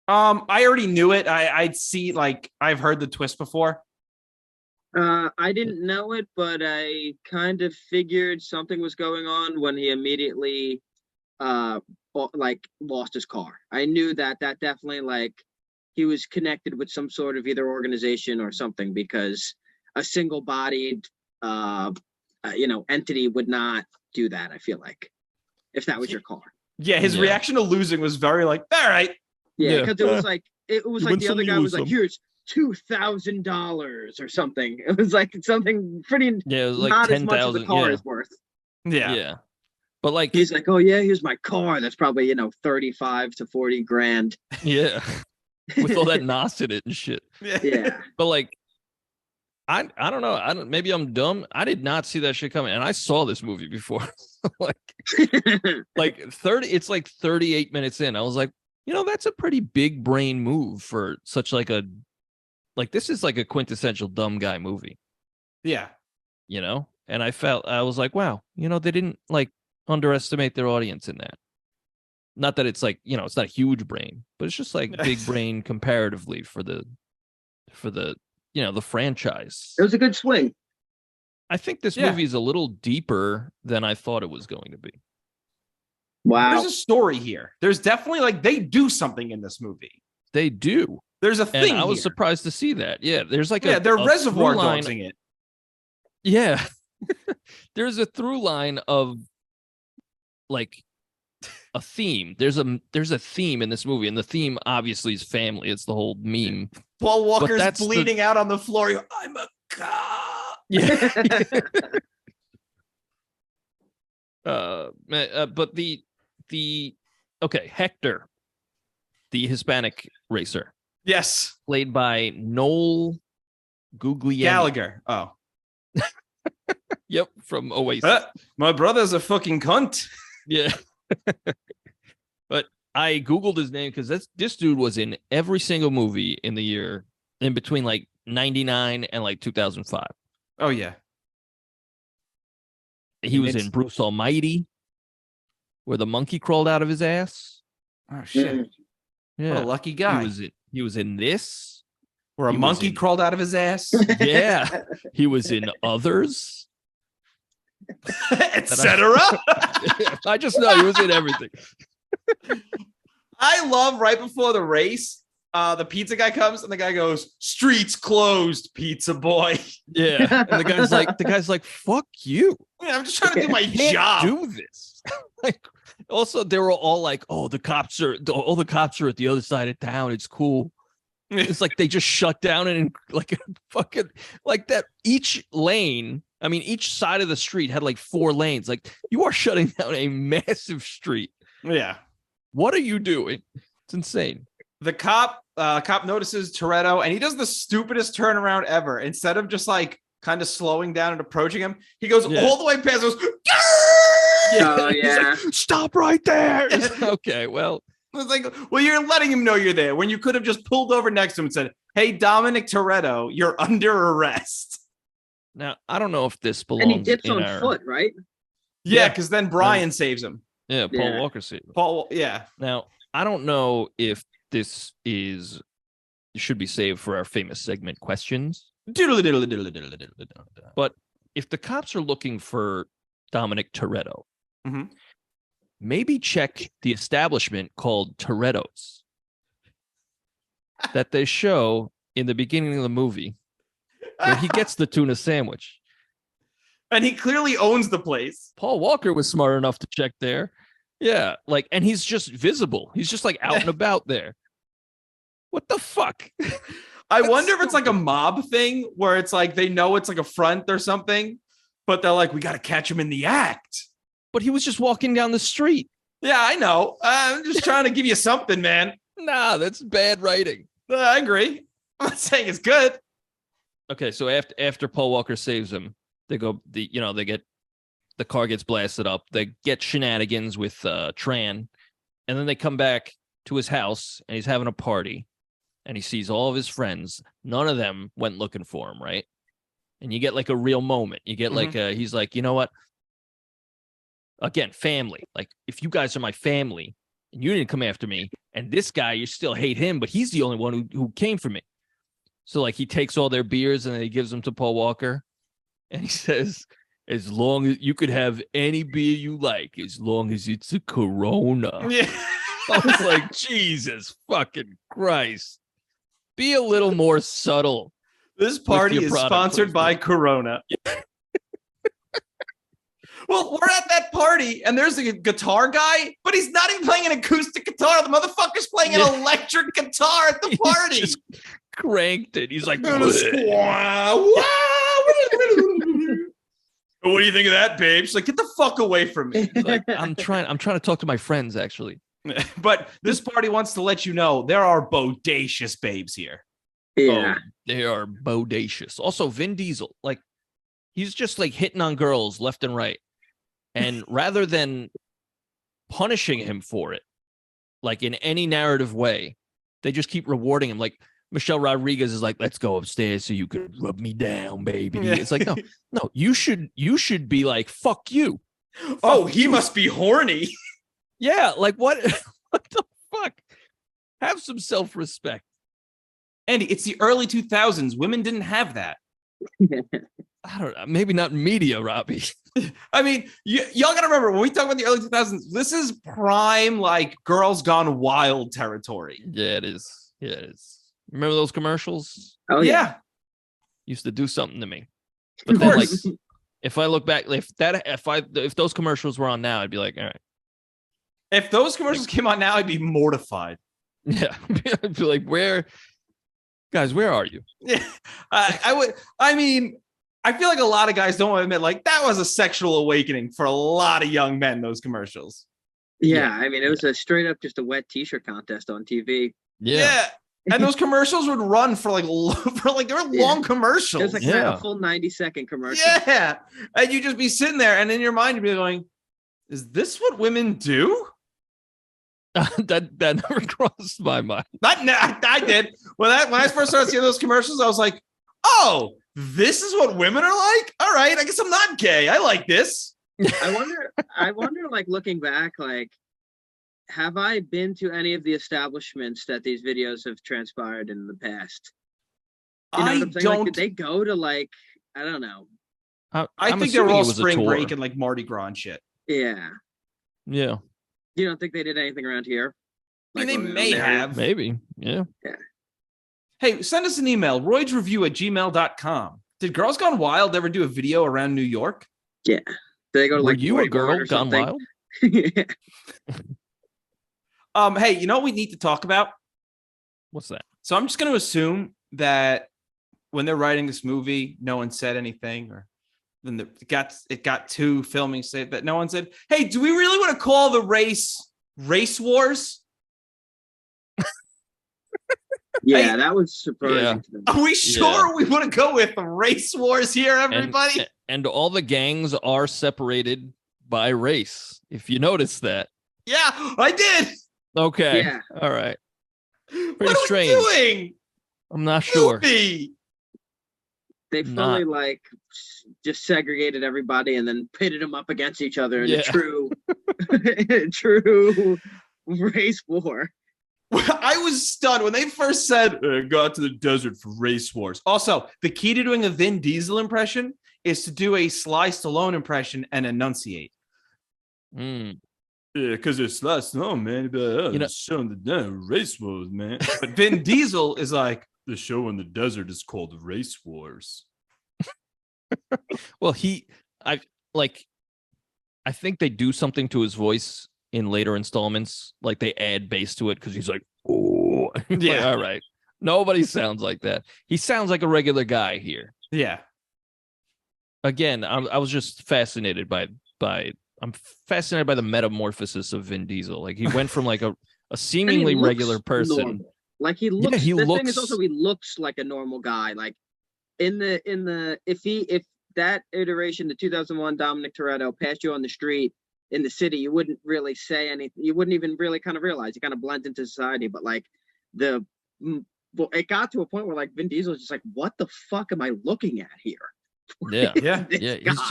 I already knew it. I'd see, like, I've heard the twist before. I didn't know it, but I kind of figured something was going on when he immediately like lost his car. I knew that definitely, like, he was connected with some sort of either organization or something, because a single-bodied entity would not do that. I feel like if that was your car. Yeah, his reaction to losing was very like, all right. Yeah, because it was like the other guy was like, here's $2,000 or something. It was like something pretty it was like not 10, as much as the car is worth. Yeah. But like he's like, oh yeah, here's my car. That's probably 35 to 40 grand. Yeah. With all that NOS in it and shit. Yeah. But like I don't know. Maybe I'm dumb. I did not see that shit coming. And I saw this movie before. like 30, it's like 38 minutes in. I was like, that's a pretty big brain move for such this is like a quintessential dumb guy movie. Yeah. And I was like, wow, they didn't like underestimate their audience in that. Not that it's like, it's not a huge brain, but it's just like big brain comparatively for the the franchise. It was a good swing. I think this movie is a little deeper than I thought it was going to be. Wow. There's a story here. There's definitely they do something in this movie. They do. There's a thing. And I was surprised to see that. Yeah, there's like they're reservoir dogsing it. Yeah. There's a through line of like a theme. There's a theme in this movie, and the theme obviously is family. It's the whole meme. Paul Walker's bleeding out on the floor. I'm a cop. Yeah. But the Hector, the Hispanic racer. Yes. Played by Noel Guglielmi. Gallagher. Oh. Yep, from Oasis. My brother's a fucking cunt. Yeah. But I Googled his name because this dude was in every single movie in the year in between like 99 and like 2005. Oh, yeah. He was in Bruce Almighty, where the monkey crawled out of his ass. Oh, shit. Yeah. What a lucky guy. He was in this. Where a monkey crawled out of his ass. Yeah. He was in Others. Etc. I just know he was in everything. I love right before the race, the pizza guy comes and the guy goes, "Streets closed, pizza boy." Yeah. And the guy's like, fuck you. Yeah, I'm just trying to do my Can't job. Do this. Also, they were all like, all the cops are at the other side of town. It's cool. It's like they just shut down and like fucking like that. Each lane, each side of the street had like 4 lanes. Like you are shutting down a massive street. Yeah. What are you doing? It's insane. The cop notices Toretto and he does the stupidest turnaround ever. Instead of just like kind of slowing down and approaching him, he goes all the way past. Goes, oh yeah! Like, stop right there. Okay, well. It's like, well, you're letting him know you're there when you could have just pulled over next to him and said, "Hey, Dominic Toretto, you're under arrest." Now, I don't know if this belongs. And he dips on foot, right? Yeah, because then Brian saves him. Yeah, Paul Walker saves him. Yeah. Now, I don't know if this should be saved for our famous segment questions. But if the cops are looking for Dominic Toretto, maybe check the establishment called Toretto's that they show in the beginning of the movie where he gets the tuna sandwich. And he clearly owns the place. Paul Walker was smart enough to check there. Yeah, and he's just visible. He's just like out and about there. What the fuck? I wonder if it's like a mob thing where it's like they know it's like a front or something, but they're like, we got to catch him in the act. But he was just walking down the street. Yeah, I know. I'm just trying to give you something, man. Nah, that's bad writing. I agree. I'm not saying it's good. Okay, so after Paul Walker saves him, they go they get the car gets blasted up. They get shenanigans with Tran, and then they come back to his house and he's having a party, and he sees all of his friends. None of them went looking for him, right? And you get like a real moment. You get like he's like, you know what? Again, family. Like, if you guys are my family and you didn't come after me, and this guy, you still hate him, but he's the only one who came for me. So, like, he takes all their beers and then he gives them to Paul Walker. And he says, as long as you could have any beer you like, as long as it's a Corona. Yeah. I was like, Jesus fucking Christ. Be a little more subtle. This party is sponsored by Corona. Well, we're at that party and there's a guitar guy, but he's not even playing an acoustic guitar. The motherfucker's playing an electric guitar at the party. He's just cranked it. He's like, What do you think of that, babe? She's like, get the fuck away from me. like, I'm trying to talk to my friends, actually. But this party wants to let you know there are bodacious babes here. Yeah. Oh, they are bodacious. Also, Vin Diesel, like, he's just like hitting on girls left and right. And rather than punishing him for it, like in any narrative way, they just keep rewarding him. Like Michelle Rodriguez is like, let's go upstairs so you could rub me down, baby. Yeah. It's like, no, you should be like, fuck you. Oh, he must be horny. Yeah, like what? What the fuck? Have some self-respect. Andy, it's the early 2000s. Women didn't have that. I don't know. Maybe not media, Robbie. I mean, y'all got to remember when we talk about the early 2000s, this is prime, like, Girls Gone Wild territory. Yeah, it is. Yeah, it is. Remember those commercials? Oh yeah. Used to do something to me. But then, like, if I look back, if those commercials were on now, I'd be like, all right. If those commercials came on now, I'd be mortified. Yeah, I'd be like, where are you? Yeah, I would. I mean, I feel like a lot of guys don't want to admit, like, that was a sexual awakening for a lot of young men. Those commercials. Yeah, I mean, it was a straight up just a wet T-shirt contest on TV. Yeah. And those commercials would run for like they were long commercials. It was like a full 90-second commercial. Yeah, and you'd just be sitting there, and in your mind, you'd be going, "Is this what women do?" that never crossed my mind. I did. When I first started seeing those commercials, I was like, "Oh, this is what women are like." All right, I guess I'm not gay. I like this. I wonder, like, looking back, like, have I been to any of the establishments that these videos have transpired in the past? You know what I'm saying? don't. Like, did they go to, like, I don't know. I think they were all spring break and like Mardi Gras and shit. Yeah. Yeah. You don't think they did anything around here? I mean, Like, they may have. Maybe. Yeah. Hey, send us an email, roidsreview@gmail.com. Did Girls Gone Wild ever do a video around New York? Yeah. Did they go to, Were like, you a girl or gone something? wild? Yeah. Hey, you know what we need to talk about? What's that? So I'm just going to assume that when they're writing this movie, no one said anything, or then it got to filming say that no one said, "Hey, do we really want to call the race wars?" Yeah, Hey, that was surprising Yeah. to them. Are we sure we want to go with the race wars here, everybody? And all the gangs are separated by race. If you notice that. Yeah, I did. Okay. Yeah. All right. What are strange. we doing? I'm not sure. Movie. They fully like just segregated everybody and then pitted them up against each other in a true race war. I was stunned when they first said, go out to the desert for race wars. Also, the key to doing a Vin Diesel impression is to do a Sly Stallone impression and enunciate. Because it's Sly Stallone, man. You know, showing the race wars, man. But Vin Diesel is like, the show in the desert is called Race Wars. Well, I think they do something to his voice in later installments, like they add bass to it because he's like, oh, yeah, all right. Nobody sounds like that. He sounds like a regular guy here. Yeah. Again, I was just fascinated I'm fascinated by the metamorphosis of Vin Diesel. Like he went from like a seemingly regular person. Normal. Like he looks. Yeah, the thing is also he looks like a normal guy. Like in the if that iteration, the 2001 Dominic Toretto passed you on the street in the city, you wouldn't really say anything. You wouldn't even really kind of realize. You kind of blend into society. But like it got to a point where like Vin Diesel is just like, what the fuck am I looking at here? Yeah, yeah.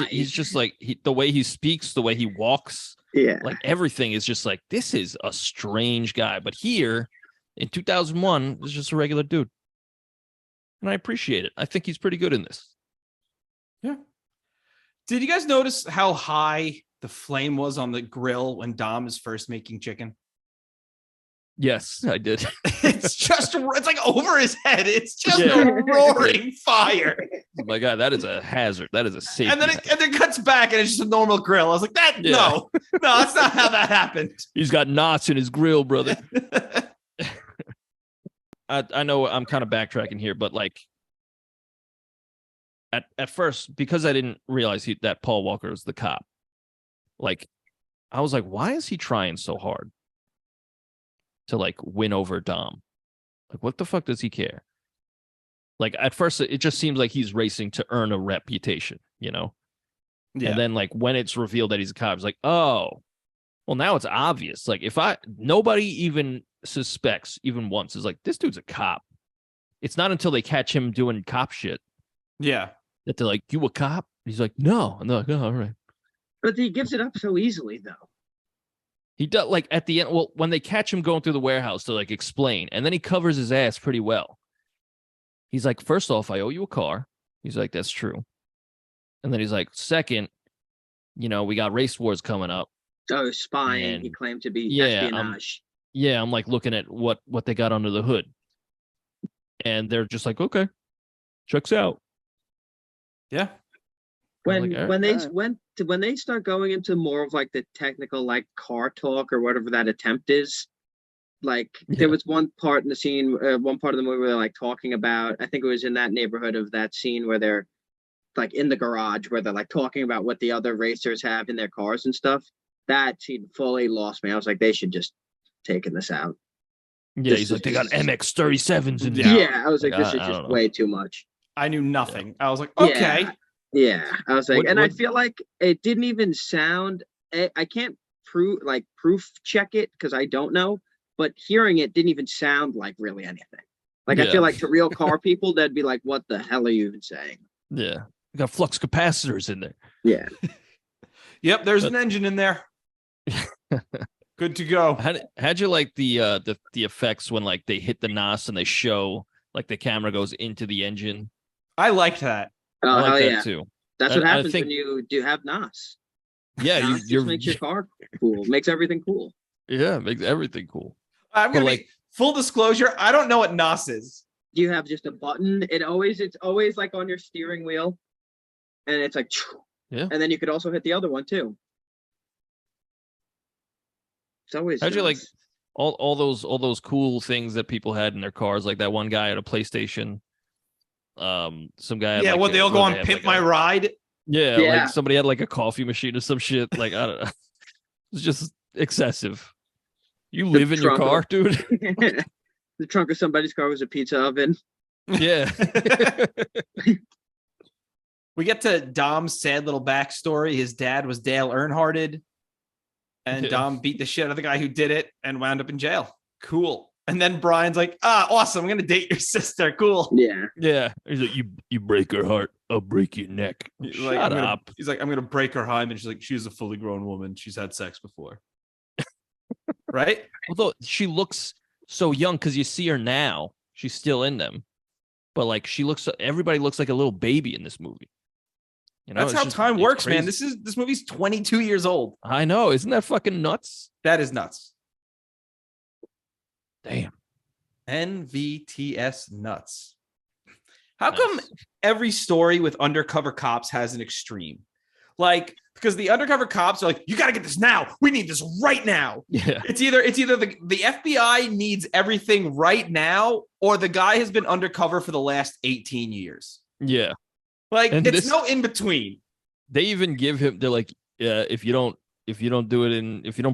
He's just like the way he speaks, the way he walks. Yeah, like everything is just like, this is a strange guy. But here in 2001, it's just a regular dude, and I appreciate it. I think he's pretty good in this. Yeah. Did you guys notice how high the flame was on the grill when Dom is first making chicken? Yes, I did. It's like over his head. It's just a roaring fire. Oh my God, that is a hazard. That is a safety. And then it cuts back and it's just a normal grill. I was like, no, that's not how that happened. He's got knots in his grill, brother. I know I'm kind of backtracking here, but like at first, because I didn't realize that Paul Walker is the cop, like I was like, why is he trying so hard to like win over Dom? Like, what the fuck does he care? Like at first, it just seems like he's racing to earn a reputation, you know? Yeah. And then like when it's revealed that he's a cop, it's like, oh, well, now it's obvious. Like nobody even suspects even once is like, this dude's a cop. It's not until they catch him doing cop shit. Yeah. That they're like, you a cop? He's like, no. And they're like, oh, all right. But he gives it up so easily, though. He does, like, at the end, well, when they catch him going through the warehouse to, like, explain, and then he covers his ass pretty well. He's like, first off, I owe you a car. He's like, that's true. And then he's like, second, you know, we got race wars coming up. Oh, spying. And he claimed to be espionage. I'm like looking at what they got under the hood. And they're just like, okay, checks out. Yeah. When they start going into more of like the technical like car talk or whatever that attempt is, like there was one part in the scene, one part of the movie where they're like talking about, I think it was in that neighborhood of that scene where they're like in the garage where they're like talking about what the other racers have in their cars and stuff. That scene fully lost me. I was like, they should just taken this out. Yeah, he's like, they got MX-37s in there. Yeah. Yeah, I was like, this is just way too much. I knew nothing. I was like, okay. Yeah, I was like, I feel like it didn't even sound. I can't proof check it because I don't know, but hearing it didn't even sound like really anything. Like I feel like to real car people, that'd be like, what the hell are you even saying? Yeah, we got flux capacitors in there. Yeah. Yep, there's an engine in there. Good to go. How'd you like the effects when like they hit the NOS and they show like the camera goes into the engine? I liked that. Oh, I like that too. That's what happens when you do have NOS. Yeah, NOS makes your car cool. Makes everything cool. Yeah, makes everything cool. I'm gonna be full disclosure. I don't know what NOS is. You have just a button. It's always like on your steering wheel, and it's like, yeah. And then you could also hit the other one too. It's always. How'd you like all those cool things that people had in their cars? Like that one guy at a PlayStation. Some guy. Yeah, they all go on Pimp My Ride. Yeah, like somebody had like a coffee machine or some shit. Like I don't know. It's just excessive. You live in your car, dude. The trunk of somebody's car was a pizza oven. Yeah. We get to Dom's sad little backstory. His dad was Dale Earnhardted, and Dom beat the shit out of the guy who did it and wound up in jail. Cool. And then Brian's like, awesome. I'm going to date your sister. Cool. Yeah. Yeah. He's like, you break her heart, I'll break your neck. Shut up. He's like, I'm going to break her heart. And she's like, she's a fully grown woman. She's had sex before. Right? Although she looks so young because you see her now. She's still in them. But like everybody looks like a little baby in this movie. You know, that's how time works, man. This movie's 22 years old. I know. Isn't that fucking nuts? That is nuts. Damn. NVTS nuts. How come every story with undercover cops has an extreme? Like, because the undercover cops are like, you got to get this now. We need this right now. Yeah. It's either the FBI needs everything right now, or the guy has been undercover for the last 18 years. Yeah. Like, and it's no in between. They even give him, they're like, if you don't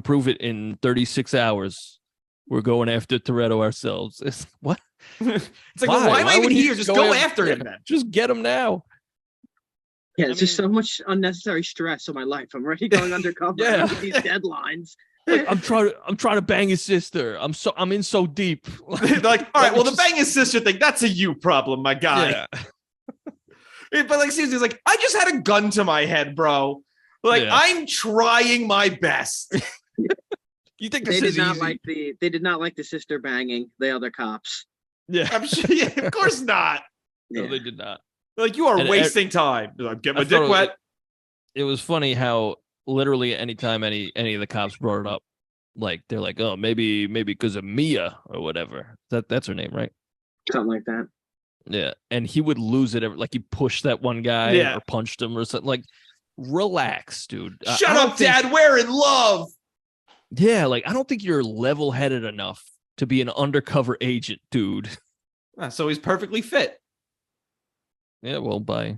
prove it in 36 hours, we're going after Toretto ourselves. It's what? It's like, why am I even here? Just go after him then. Just get him now. Yeah, it's just so much unnecessary stress on my life. I'm already going undercover with these deadlines. Like, I'm trying to bang his sister. I'm in so deep. They're like, all right, well, the bang his sister thing, that's a you problem, my guy. Yeah. But like, seriously, it's like, I just had a gun to my head, bro. Like, I'm trying my best. You think they did not like the sister banging the other cops? Yeah, I'm sure. Yeah, of course not. No, they did not. Like, you are wasting time. Like, get my dick wet. It was funny how literally anytime any of the cops brought it up, Like they're like, oh, maybe because of Mia or whatever. That's her name, right? Something like that. Yeah, and he would lose it like he pushed that one guy Yeah. or punched him or something. Like, relax, dude. Shut up, Dad. We're in love. Yeah, like I don't think you're level-headed enough to be an undercover agent, dude. So he's perfectly fit. Yeah, well, by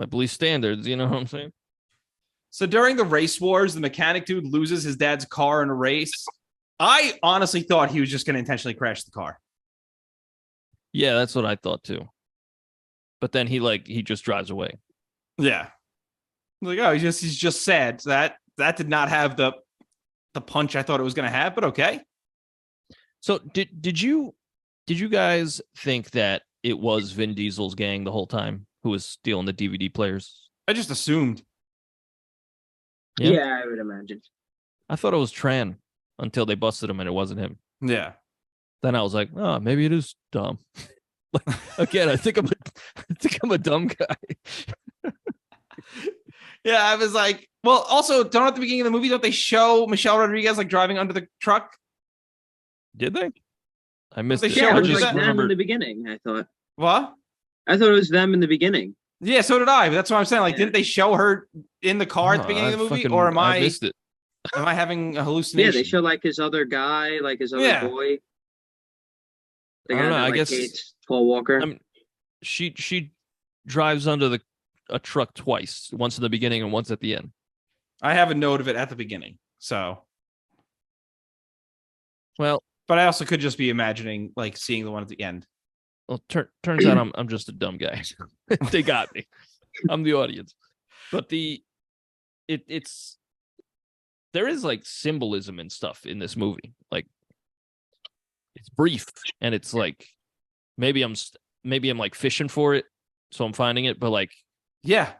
police standards, you know what I'm saying? So during the race wars, the mechanic dude loses his dad's car in a race. I honestly thought he was just going to intentionally crash the car. Yeah, that's what I thought too. But then he just drives away. Yeah. Like, oh, he's just sad. So that did not have the punch I thought it was going to have, but okay. So did you guys think that it was Vin Diesel's gang the whole time who was stealing the DVD players? I just assumed. Yeah, I would imagine. I thought it was Tran until they busted him and it wasn't him. Yeah. Then I was like, oh, maybe it is dumb. Again, I think I'm a dumb guy. Yeah, I was like, well, also, don't at the beginning of the movie, don't they show Michelle Rodriguez like driving under the truck? Did they? I missed it. Yeah, I it was just like them remember in the beginning, I thought. What? I thought it was them in the beginning. Yeah, so did I. But that's what I'm saying. Like, Yeah. didn't they show her in the car at the beginning of the movie? Or I missed it. Am I having a hallucination? Yeah, they show like his other guy, like his other boy. The I guy don't know. that I like guess hates Paul Walker. she drives under a truck twice, once in the beginning and once at the end. I have a note of it at the beginning. So, well, but I also could just be imagining like seeing the one at the end. Well, turns out I'm just a dumb guy. They got me. I'm the audience. But it's there is like symbolism and stuff in this movie. Like it's brief and it's like maybe I'm like fishing for it, so I'm finding it. But like yeah,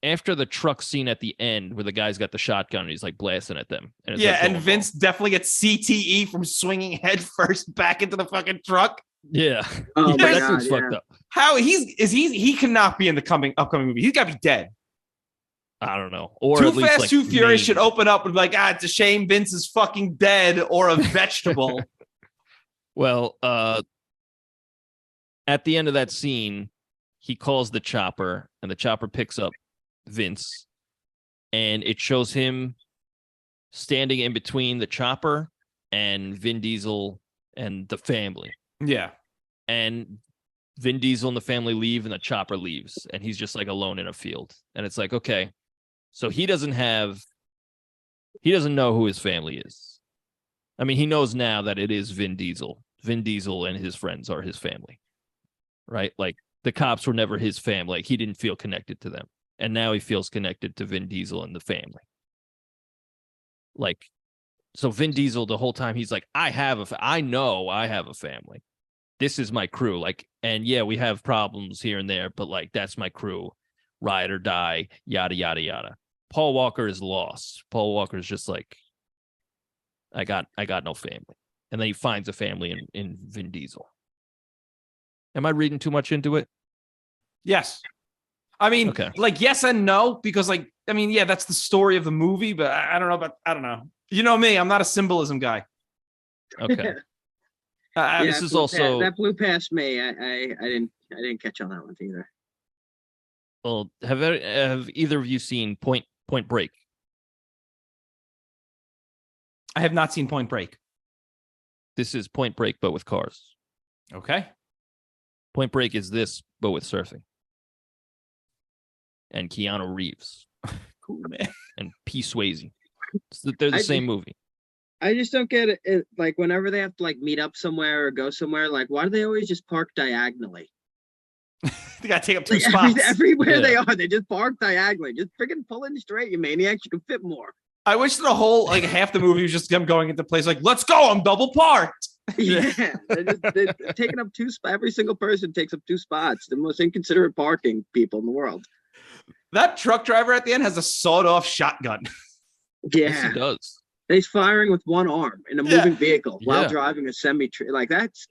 after the truck scene at the end where the guy's got the shotgun and he's like blasting at them. And it's yeah, like and Vince definitely gets CTE from swinging head first back into the fucking truck. Yeah. Oh my that God, dude's fucked up. How he cannot be in the upcoming movie. He's got to be dead. I don't know. Or Too at least, Fast, like, Too Furious should open up with like, it's a shame Vince is fucking dead or a vegetable. Well, at the end of that scene, he calls the chopper and the chopper picks up Vince and it shows him standing in between the chopper and Vin Diesel and the family. Yeah. And Vin Diesel and the family leave and the chopper leaves and he's just like alone in a field. And it's like, okay, so he doesn't know who his family is. I mean, he knows now that it is Vin Diesel. Vin Diesel and his friends are his family, right? Like the cops were never his family. Like he didn't feel connected to them. And now he feels connected to Vin Diesel and the family. Like, so Vin Diesel, the whole time, he's like, I know I have a family. This is my crew. Like, and yeah, we have problems here and there, but like, that's my crew. Ride or die, yada, yada, yada. Paul Walker is lost. Paul Walker is just like, I got no family. And then he finds a family in Vin Diesel. Am I reading too much into it? Yes. I mean, okay. Like, yes and no, because like, I mean, yeah, that's the story of the movie, but I don't know. You know me, I'm not a symbolism guy. Okay. This is also that blew past me. I didn't catch on that one either. Well, have either of you seen Point Break? I have not seen Point Break. This is Point Break, but with cars. Okay. Point Break is this, but with surfing. And Keanu Reeves. Cool, man. And P. Swayze. They're the same movie. I just don't get it. Like, whenever they have to, like, meet up somewhere or go somewhere, like, why do they always just park diagonally? They got to take up two Like, spots. Everywhere they are, they just park diagonally. Just freaking pull in straight, you maniacs. You can fit more. I wish the whole, like, half the movie was just them going into place like, let's go, I'm double parked. Yeah. They're taking up every single person takes up two spots. The most inconsiderate parking people in the world. That truck driver at the end has a sawed-off shotgun. Yeah. Yes, he does. He's firing with one arm in a moving vehicle while driving a semi-trailer. Like, that's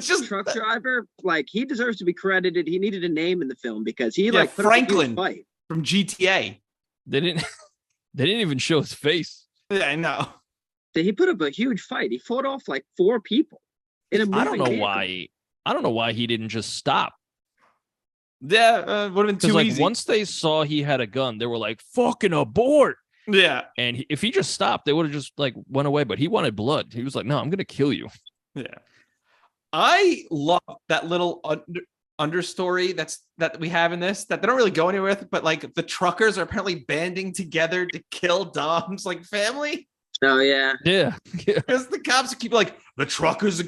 just truck driver. Like, he deserves to be credited. He needed a name in the film because he put Franklin up a fight from GTA. They didn't even show his face. Yeah, I know. He put up a huge fight. He fought off like 4 people in a moving I don't know vehicle. why. I don't know why he didn't just stop. Yeah, would have been Because too like easy. once they saw he had a gun, they were like, "Fucking abort!" Yeah, And if he just stopped, they would have just like went away. But he wanted blood. He was like, "No, I'm gonna kill you." yeah. I love that little understory that we have in this that they don't really go anywhere with, but like the truckers are apparently banding together to kill Dom's like family. Oh yeah. Yeah. Because the cops keep like the truckers are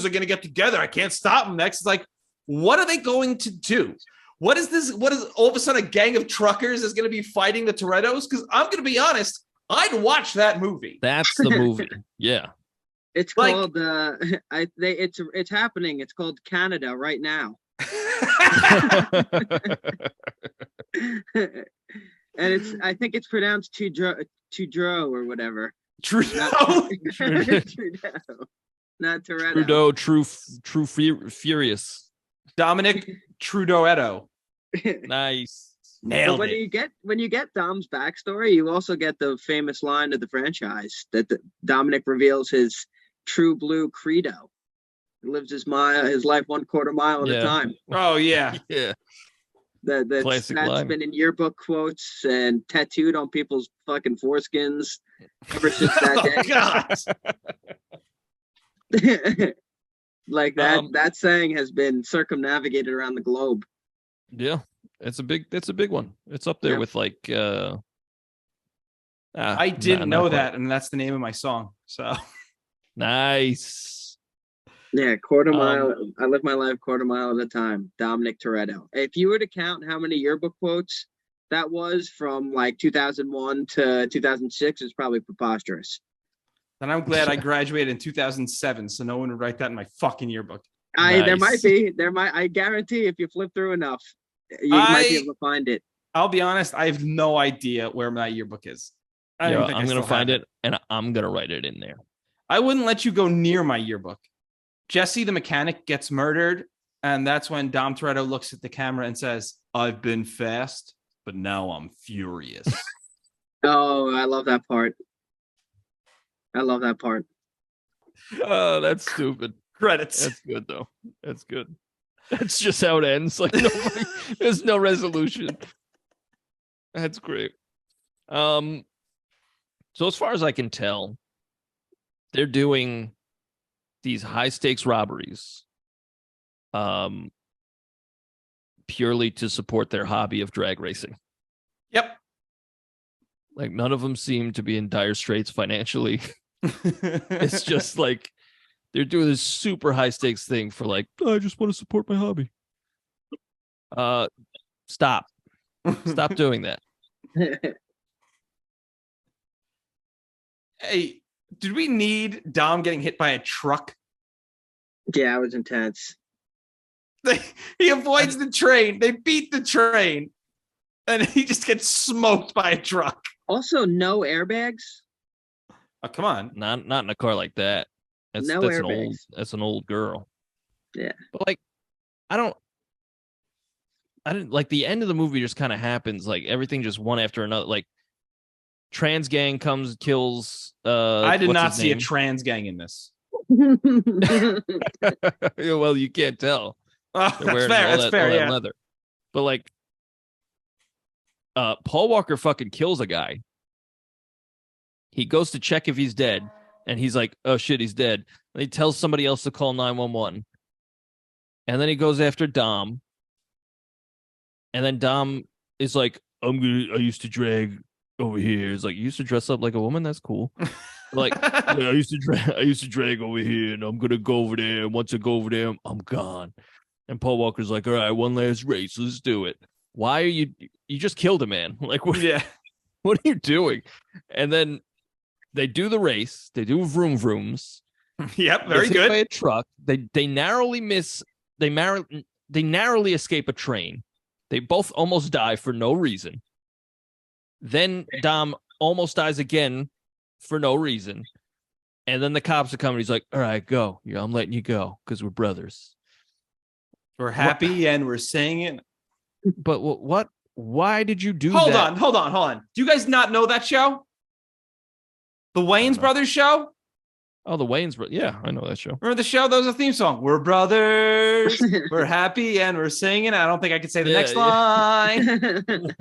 gonna get together. I can't stop them next. It's like, what are they going to do? What is this? What is all of a sudden a gang of truckers is going to be fighting the Torettos? Because I'm going to be honest, I'd watch that movie. That's the movie. Yeah. It's Like- called it's happening. It's called Canada right now. And I think it's pronounced Trudeau or whatever. Trudeau. Trudeau. Not Toretto. Trudeau, furious. Dominic Trudeau. Nice. But Nailed when it. you get Dom's backstory, you also get the famous line of the franchise that Dominic reveals his true blue credo. He lives his life 1/4 mile at a time. Oh yeah. Yeah. That's line. been in yearbook quotes and tattooed on people's fucking foreskins ever since that Oh, day. Like that saying has been circumnavigated around the globe. Yeah. It's a big one. It's up there with like I didn't know that, and that's the name of my song. So nice. Yeah, 1/4 mile. I live my life 1/4 mile at a time. Dominic Toretto. If you were to count how many yearbook quotes that was from like 2001 to 2006, it's probably preposterous. And I'm glad I graduated in 2007, so no one would write that in my fucking yearbook. There might be. I guarantee if you flip through enough, you might be able to find it. I'll be honest, I have no idea where my yearbook is. I'm going to find it, and I'm going to write it in there. I wouldn't let you go near my yearbook. Jesse the mechanic gets murdered, and that's when Dom Toretto looks at the camera and says, "I've been fast, but now I'm furious." Oh, I love that part. Oh, that's stupid. Credits. That's good though. That's good. That's just how it ends. Like there's no resolution. That's great. So as far as I can tell, they're doing these high stakes robberies purely to support their hobby of drag racing. Yep. Like none of them seem to be in dire straits financially. It's just like they're doing this super high stakes thing for like, I just want to support my hobby. Stop doing that. Hey, did we need Dom getting hit by a truck? Yeah, it was intense. He avoids the train. They beat the train, and he just gets smoked by a truck. Also, no airbags. Oh, come on. Not in a car like that. That's an old girl. Yeah. But like I didn't like the end of the movie just kind of happens, like everything just one after another. Like trans gang comes, kills I did not see a trans gang in this. Well, you can't tell. Oh, that's fair. Yeah. Leather. But like Paul Walker fucking kills a guy. He goes to check if he's dead, and he's like, "Oh shit, he's dead." And he tells somebody else to call 911. And then he goes after Dom. And then Dom is like, I used to drag over here. It's like, you used to dress up like a woman? That's cool. Like, yeah, I used to drag over here, and I'm gonna go over there. And once I go over there, I'm gone. And Paul Walker's like, all right, one last race, let's do it. Why are you just killed a man? Like, what? Yeah. What are you doing? And then they do the race. They do vroom vrooms. Yep, very good. By a truck. They narrowly miss. They narrowly escape a train. They both almost die for no reason. Then Dom almost dies again for no reason. And then the cops are coming. He's like, all right, go. Yeah, I'm letting you go because we're brothers. We're happy and we're saying it. But what? Why did you do Hold that? on. Do you guys not know that show? The Wayans Brothers show? Oh, the Wayans Brothers. Yeah, I know that show. Remember the show? That was a theme song. We're brothers. We're happy and we're singing. I don't think I could say the next line.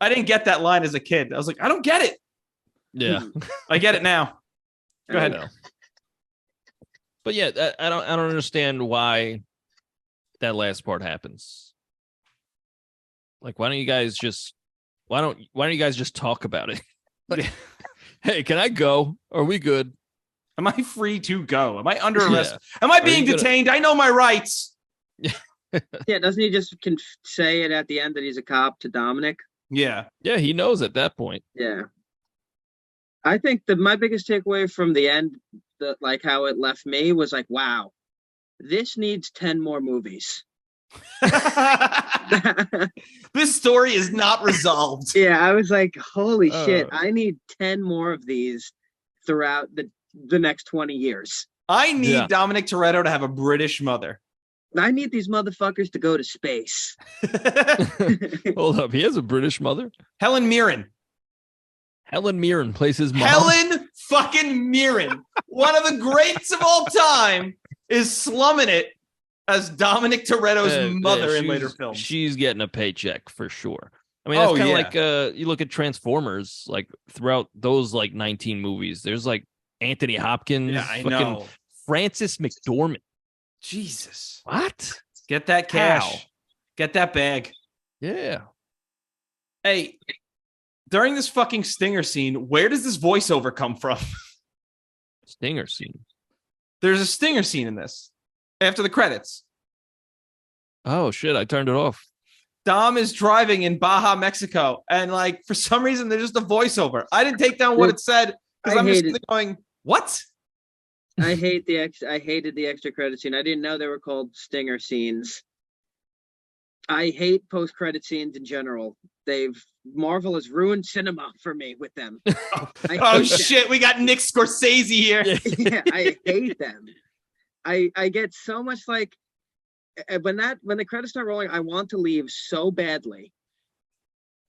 I didn't get that line as a kid. I was like, I don't get it. Yeah. I get it now. Go ahead. But yeah, I don't understand why that last part happens. Like, why don't you guys just talk about it? Like, hey, can I go? Are we good? Am I free to go? Am I under arrest? Am I being detained? I know my rights. Yeah, doesn't he just say it at the end that he's a cop to Dominic? Yeah, he knows at that point. Yeah. I think my biggest takeaway from the end, like how it left me, was like, wow, this needs 10 more movies. This story is not resolved. Yeah, I was like, holy shit, I need 10 more of these throughout the next 20 years. I need Dominic Toretto to have a British mother. I need these motherfuckers to go to space. Hold up, he has a British mother? Helen Mirren. Helen Mirren plays his mom. Helen fucking Mirren, one of the greats of all time, is slumming it as Dominic Toretto's mother in later films. She's getting a paycheck for sure. I mean, that's kind of like you look at Transformers, like throughout those like 19 movies, there's like Anthony Hopkins, know. Frances McDormand. Jesus. What? Get that cash. How? Get that bag. Yeah. Hey, during this fucking stinger scene, where does this voiceover come from? Stinger scene? There's a stinger scene in this. After the credits. Oh, shit. I turned it off. Dom is driving in Baja, Mexico. And like, for some reason, there's just a voiceover. I didn't take down what it said because I'm just going, what? I hated the extra credit scene. I didn't know they were called stinger scenes. I hate post-credit scenes in general. Marvel has ruined cinema for me with them. Oh shit, we got Nick Scorsese here. Yeah, I hate them. I get so much like when the credits start rolling, I want to leave so badly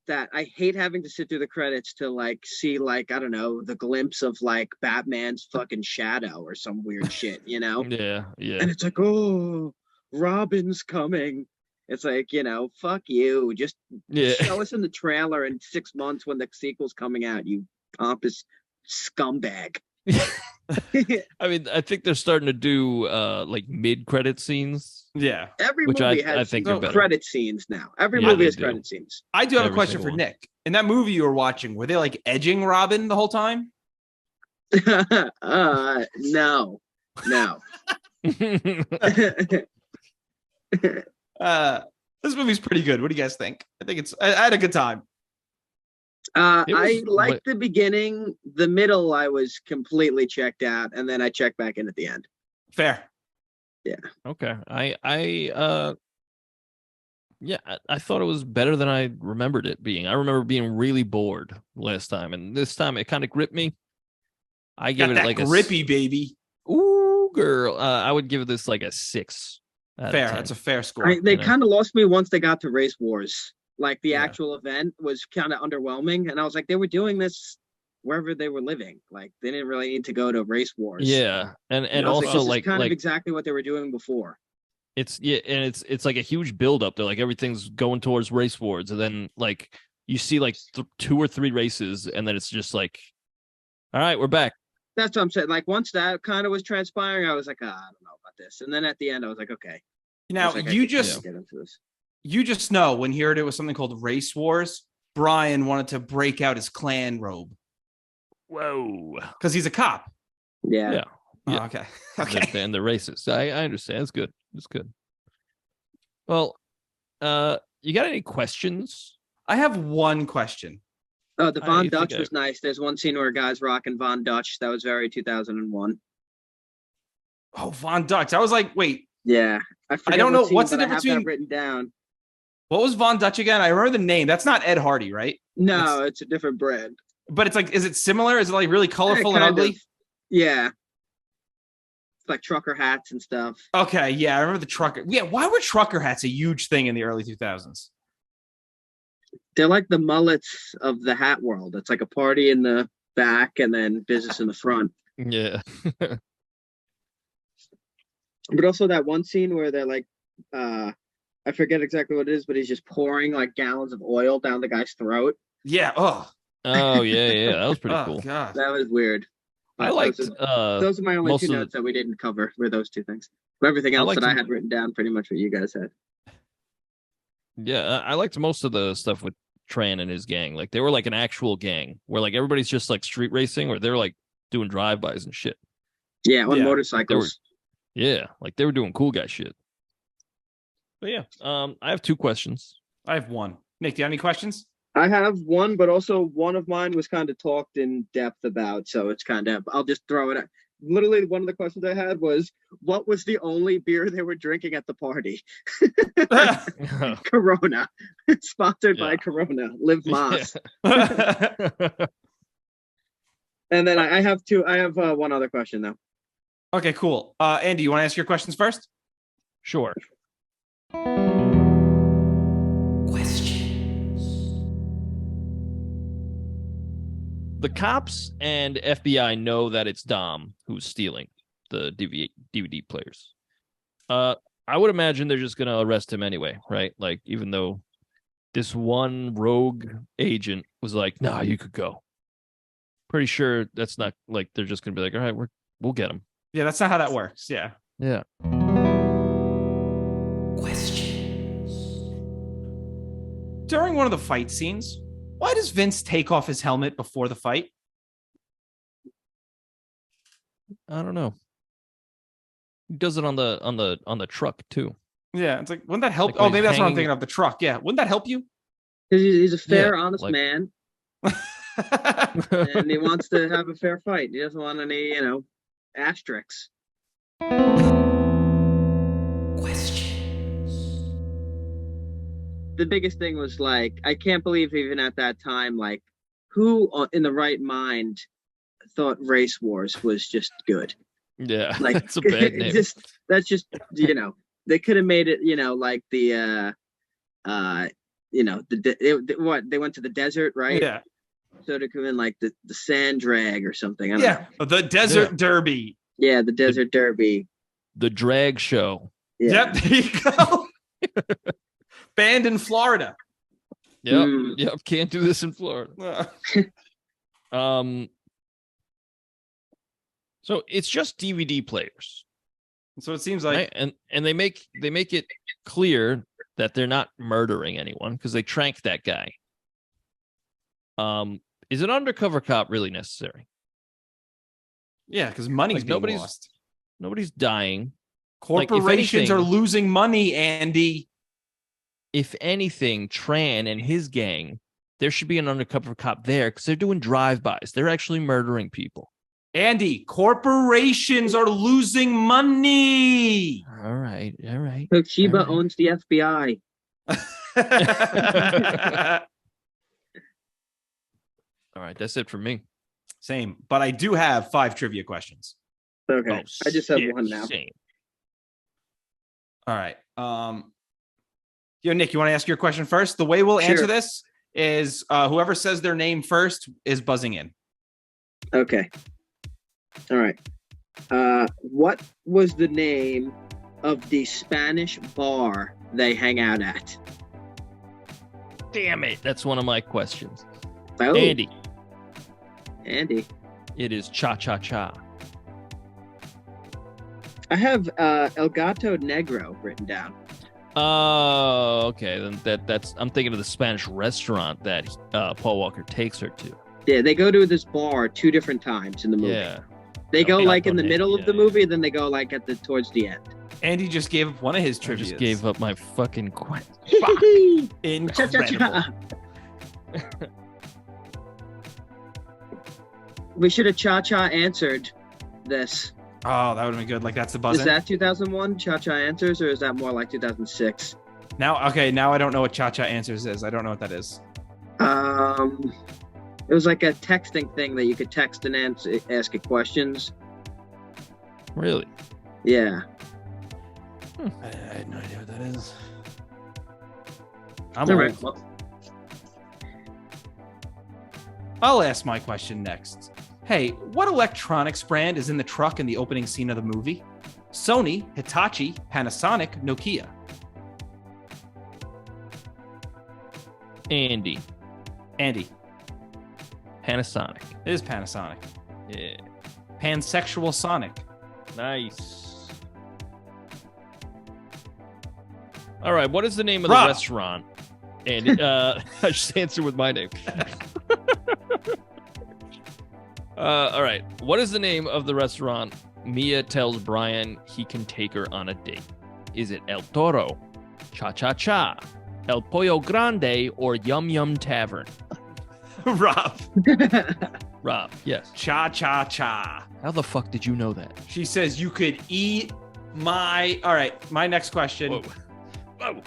that I hate having to sit through the credits to like see like, I don't know, the glimpse of like Batman's fucking shadow or some weird shit, you know? Yeah. And it's like, oh, Robin's coming. It's like, you know, fuck you. Just show us in the trailer in 6 months when the sequel's coming out, you pompous scumbag. I mean, I think they're starting to do like mid-credit scenes. Yeah. Every movie has credit scenes now. Every movie has credit scenes. I do have a question for Nick. In that movie you were watching, were they like edging Robin the whole time? No. This movie's pretty good. What do you guys think? I had a good time. I liked the beginning. The middle, I was completely checked out, and then I checked back in at the end. Fair. Yeah. Okay. I thought it was better than I remembered it being. I remember being really bored last time, and this time it kind of gripped me. I give it like a grippy baby. Ooh, girl. I would give this like a 6. Fair. That's a fair score. They kind of lost me once they got to Race Wars. Like the actual event was kind of underwhelming, and I was like, they were doing this wherever they were living. Like they didn't really need to go to Race Wars. Yeah, and also like kind of exactly what they were doing before. It's it's like a huge buildup. They're like everything's going towards Race Wars, and then like you see like 2 or 3 races, and then it's just like, all right, we're back. That's what I'm saying. Like once that kind of was transpiring, I was like, I don't know about this. And then at the end, I was like, okay. Now you just get into this. You just know when he heard it was something called Race Wars, Brian wanted to break out his clan robe. Whoa. Because he's a cop. Yeah. Oh, okay. Okay. And the races. I understand. It's good. It's good. Well, you got any questions? I have one question. Oh, the Von Dutch was nice. There's one scene where a guy's rocking Von Dutch. That was very 2001. Oh, Von Dutch. I was like, wait. Yeah. I don't know. What's the difference between... that written down. What was Von Dutch again? I remember the name. That's not Ed Hardy, right? No, it's a different brand. But it's like, is it similar? Is it like really colorful and ugly? Yeah. It's like trucker hats and stuff. Okay, yeah, I remember the trucker. Yeah, why were trucker hats a huge thing in the early 2000s? They're like the mullets of the hat world. It's like a party in the back and then business in the front. Yeah. But also that one scene where they're like, I forget exactly what it is, but he's just pouring like gallons of oil down the guy's throat. Yeah. Oh. Oh yeah. That was pretty Oh cool. God. That was weird. I But liked those are my only most two of notes that we didn't cover. Were those two things? But everything else liked that I them- had written down, pretty much what you guys had. I liked most of the stuff with Tran and his gang. Like they were like an actual gang where like everybody's just like street racing, or they're like doing drive-bys and shit. Yeah, on Yeah. motorcycles. Yeah, like they were doing cool guy shit. But yeah, I have two questions. I have one. Nick, do you have any questions? I have one, but also one of mine was kind of talked in depth about, so it's kind of, I'll just throw it out. Literally, one of the questions I had was, what was the only beer they were drinking at the party? Corona. Sponsored by Yeah. Corona. Live Mas. Yeah. And then I have one other question, though. Okay, cool. Andy, you want to ask your questions first? Sure. The cops and FBI know that it's Dom who's stealing the DVD players. I would imagine they're just going to arrest him anyway, right? Like, even though this one rogue agent was like, "Nah, you could go." Pretty sure that's not like they're just going to be like, "All right, we'll get him." Yeah, that's not how that works. Yeah. Yeah. During one of the fight scenes, why does Vince take off his helmet before the fight? I don't know. He does it on the truck too. Yeah, it's like, wouldn't that help? Like when Oh, maybe he's that's what I'm hanging- thinking of, the truck. Yeah, wouldn't that help you? Because he's a fair, Yeah, honest like- man, and he wants to have a fair fight. He doesn't want any, asterisks. The biggest thing was like, I can't believe even at that time, like, who in the right mind thought Race Wars was just good? Yeah, Like, that's a bad name. That's just they could have made it, like the what they went to the desert, right? Yeah. So to come in like the sand drag or something. I don't know. Yeah. The Desert Derby. Yeah, the desert derby. The drag show. Yeah. Yep, there you go. Banned in Florida. Yep. Mm. Yep. Can't do this in Florida. So it's just DVD players, So it seems like right? And they make it clear that they're not murdering anyone because they trank that guy. Is an undercover cop really necessary? yeah, because money's Like, being nobody's- lost. Nobody's dying. Like, if Corporations anything- are losing money, Andy. If anything, Tran and his gang, there should be an undercover cop there because they're doing drive-bys. They're actually murdering people. Andy, corporations are losing money. All right. Toshiba Alright. owns the FBI. All right. That's it for me. Same, but I do have 5 trivia questions. Okay. Oh, I just have shit, one now. shame. All right. Nick, you want to ask your question first? The way we'll answer Sure. this is whoever says their name first is buzzing in. Okay. All right. What was the name of the Spanish bar they hang out at? Damn it. That's one of my questions. Oh, Andy, Andy. it is Cha Cha Cha. I have El Gato Negro written down. Oh, okay. Then that's I'm thinking of the Spanish restaurant that Paul Walker takes her to. Yeah, they go to this bar 2 different times in the movie. Yeah. They go El like in Gato the middle Negro, of the yeah. movie, and then they go like towards the end. Andy just gave up one of his I trivia. just gave up my fucking question. Incredible. We should have Cha-Cha answered this. Oh, that would have been good. Like, that's the Is buzzer. that 2001 Cha-Cha Answers, or is that more like 2006? Now I don't know what Cha-Cha Answers is. I don't know what that is. It was like a texting thing that you could text and ask it questions. Really? Yeah. I had no idea what that is. I'm All old. right. Well, I'll ask my question next. Hey, what electronics brand is in the truck in the opening scene of the movie? Sony, Hitachi, Panasonic, Nokia. Andy. Panasonic. It is Panasonic. Yeah. Pansexual Sonic. Nice. All right. What is the name of Rob. the restaurant? Andy. I just answered with my name. All right. What is the name of the restaurant Mia tells Brian he can take her on a date? Is it El Toro, Cha Cha Cha, El Pollo Grande, or Yum Yum Tavern? Rob. Rob, yes. Cha Cha Cha. How the fuck did you know that? She says you could eat my... All right, my next question. Whoa. Whoa.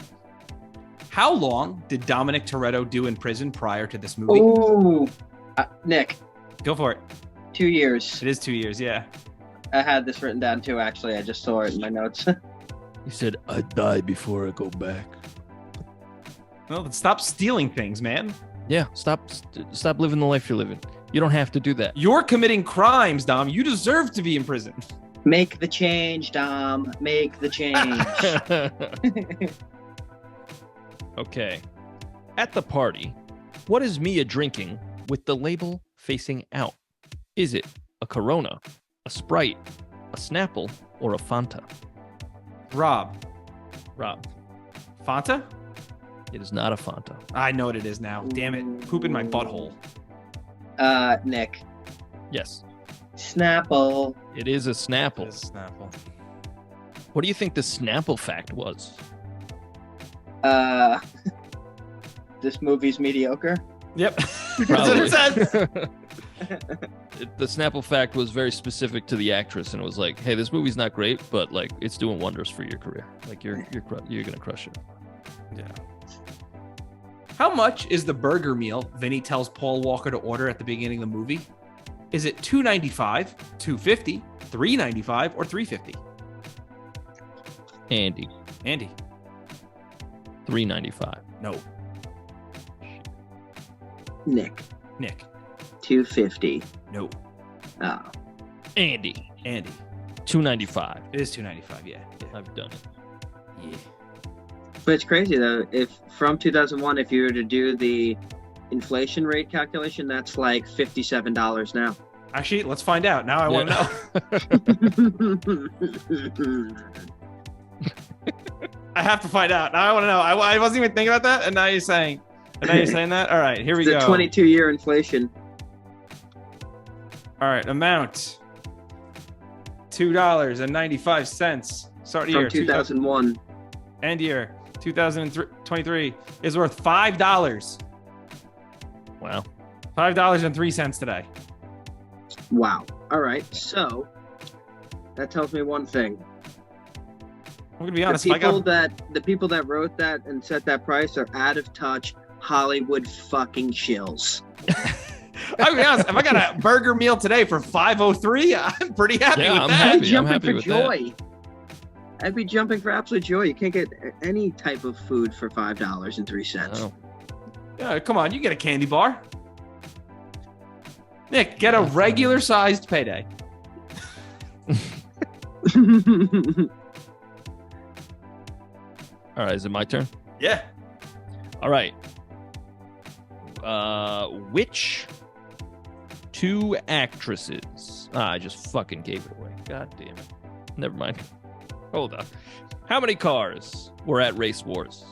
How long did Dominic Toretto do in prison prior to this movie? Ooh. Nick, Go for it. 2 years. It is 2 years, yeah. I had this written down too, actually. I just saw it in my notes. He said, I die before I go back. Well, then stop stealing things, man. Yeah, stop living the life you're living. You don't have to do that. You're committing crimes, Dom. You deserve to be in prison. Make the change, Dom. Make the change. Okay. At the party, what is Mia drinking with the label facing out? Is it a Corona, a Sprite, a Snapple, or a Fanta? Rob. Fanta? It is not a Fanta. I know what it is now. Damn it. Poop in my butthole. Nick. Yes, Snapple. it is a Snapple. It's Snapple. What do you think the Snapple fact was? This movie's mediocre. Yep. That's what it says. The Snapple fact was very specific to the actress, and it was like, "Hey, this movie's not great, but like, it's doing wonders for your career. Like, you're gonna crush it." Yeah. How much is the burger meal Vinny tells Paul Walker to order at the beginning of the movie? Is it $2.95, $2.50, $3.95, or $3.50? Andy, $3.95. No. Nick. $2.50. No. Oh. Andy, $2.95. It is $2.95. Yeah. I've done it. Yeah. But it's crazy though. If from 2001, if you were to do the inflation rate calculation, that's like $57 now. Actually, let's find out. Now I want to know. I have to find out. Now I want to know. I wasn't even thinking about that, and now you're saying that. All right, here we go. The 22-year inflation. All right, amount $2.95. Start From year 2001. End year 2023 is worth $5. Wow. $5.03 today. Wow. All right. So that tells me one thing. I'm gonna be honest. The people that wrote that and set that price are out of touch Hollywood fucking shills. I'm gonna be honest. If I got a burger meal today for $5.03, I'm pretty happy with I'm that. happy. I'd be jumping happy for with joy. I'd be jumping for absolute joy. You can't get any type of food for $5.03. Oh. Yeah, come on, you get a candy bar. Nick, get a regular sized payday. All right, is it my turn? Yeah. All right. Which two actresses? I just fucking gave it away. God damn it. Never mind. Hold on. How many cars were at Race Wars?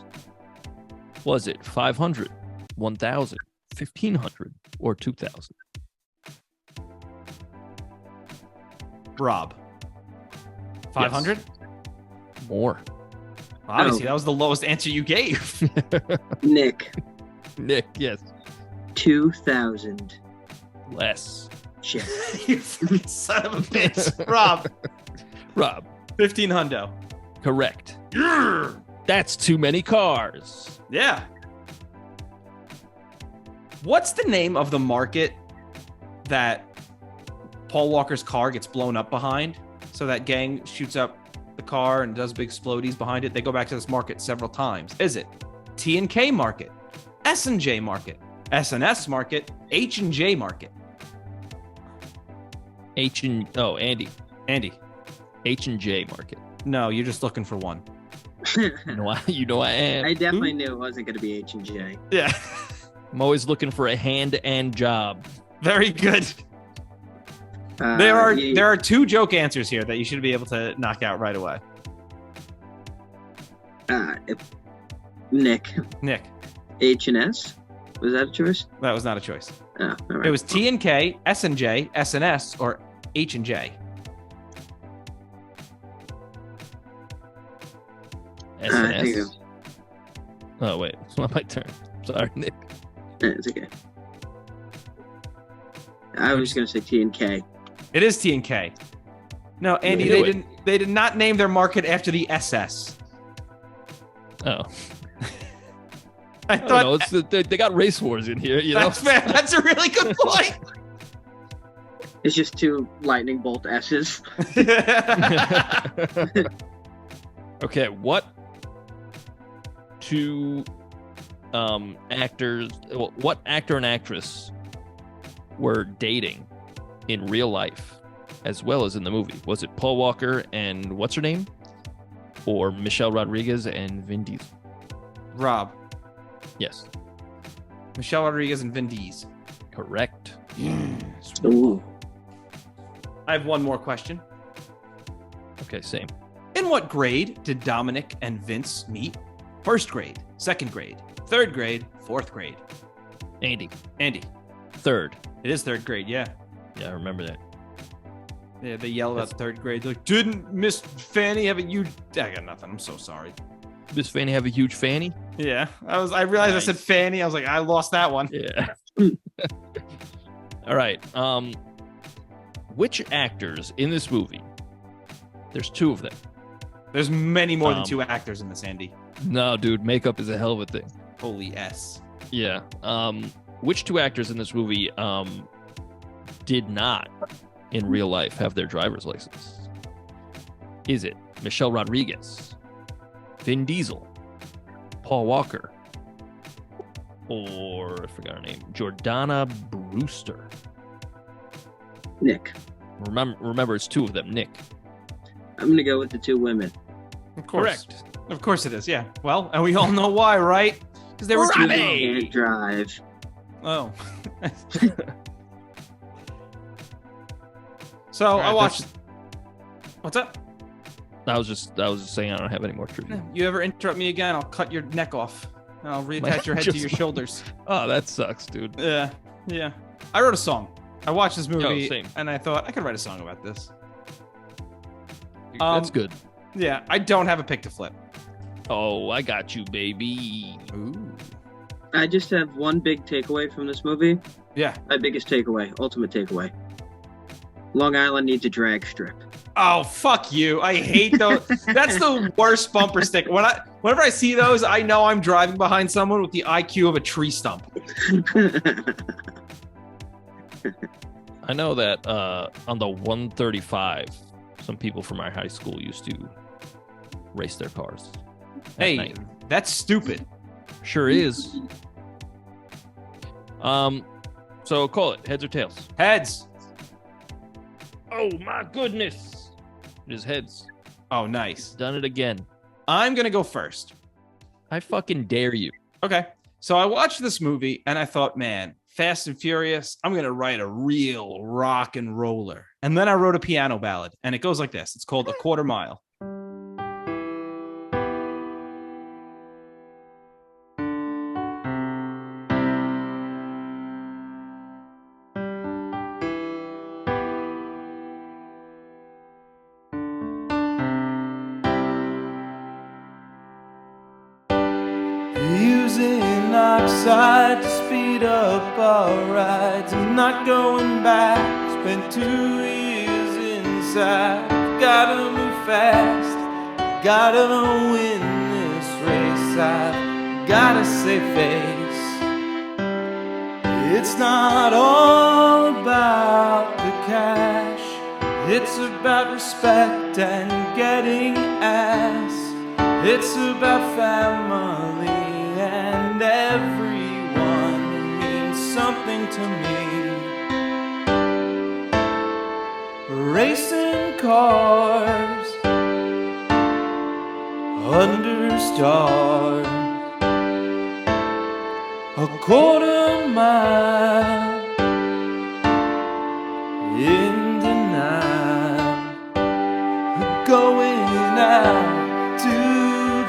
Was it 500, 1,000, 1,500, or 2,000? Rob. 500? Yes. More. Obviously, that was the lowest answer you gave. Nick. Nick, yes. 2,000. Less. Shit. You fucking son of a bitch. Rob. 15 hundo. Correct. Yeah. That's too many cars. Yeah. What's the name of the market that Paul Walker's car gets blown up behind? So that gang shoots up the car and does big explodies behind it. They go back to this market several times. Is it T&K Market, S&J Market, S&S market, H&J market. Andy. Andy. H&J market. No, you're just looking for one. You know I am. I definitely knew it wasn't going to be H&J. Yeah. I'm always looking for a hand-and job. Very good. There are 2 joke answers here that you should be able to knock out right away. Nick. H&S? Was that a choice? That was not a choice. Oh, all right. It was T&K, S&J, S&S, or H&J. S&S? Oh, wait. It's not my turn. Sorry, Nick. It's okay. I was going to say T&K. It is T&K. No, Andy, they did not name their market after the SS. Oh. I thought they got race wars in here, you know? That's fair. That's a really good point. It's just 2 lightning bolt S's. Okay, what 2 actors, what actor and actress were dating in real life as well as in the movie? Was it Paul Walker and what's her name? Or Michelle Rodriguez and Vin Diesel? Rob. Yes. Michelle Rodriguez and Vin Diesel. Correct. Ooh. I have one more question. Okay, same. In what grade did Dominic and Vince meet? 1st grade, 2nd grade, 3rd grade, 4th grade. Andy. 3rd. It is 3rd grade, yeah. Yeah, I remember that. Yeah, they yell about 3rd grade. They're like, didn't Miss Fanny have a huge... I got nothing. I'm so sorry. Miss Fanny have a huge fanny? Yeah. I realized Nice. I said Fanny. I was like, I lost that one. Yeah. All right. Which actors in this movie? There's 2 of them. There's many more than 2 actors in this, Andy. No, dude, makeup is a hell of a thing. Holy S. Yeah. Which 2 actors in this movie did not in real life have their driver's license? Is it Michelle Rodriguez, Vin Diesel, Paul Walker, or I forgot her name, Jordana Brewster? Nick. Remember, it's 2 of them. Nick. I'm going to go with the 2 women. Of course. Correct. Of course it is, yeah. Well, and we all know why, right? Because they were Two too... can't drive. Oh. So right, I watched... What's up? I was just saying I don't have any more trivia. You ever interrupt me again, I'll cut your neck off. And I'll reattach your head to your shoulders. Oh, that sucks, dude. Yeah. I wrote a song. I watched this movie, same. and I thought I could write a song about this. That's good. Yeah, I don't have a pick to flip. Oh, I got you, baby. Ooh. I just have one big takeaway from this movie. Yeah. My biggest takeaway, ultimate takeaway. Long Island needs a drag strip. Oh, fuck you. I hate those. That's the worst bumper sticker. Whenever I see those, I know I'm driving behind someone with the IQ of a tree stump. I know that on the 135, some people from our high school used to race their cars. Hey, night. that's stupid. Sure is. So call it heads or tails. Heads. Oh my goodness. It is heads. Oh, nice. Done it again. I'm going to go first. I fucking dare you. Okay. So I watched this movie and I thought, man, Fast and Furious, I'm going to write a real rock and roller. And then I wrote a piano ballad and it goes like this. It's called A Quarter Mile. Using oxide to speed up our rides. I'm not going back. Spent 2 years inside. Gotta move fast. Gotta win this race. I've gotta save face. It's not all about the cash. It's about respect and getting ass. It's about family and everyone. I mean, nothing to me. Racing cars under stars, a quarter mile in denial, going out to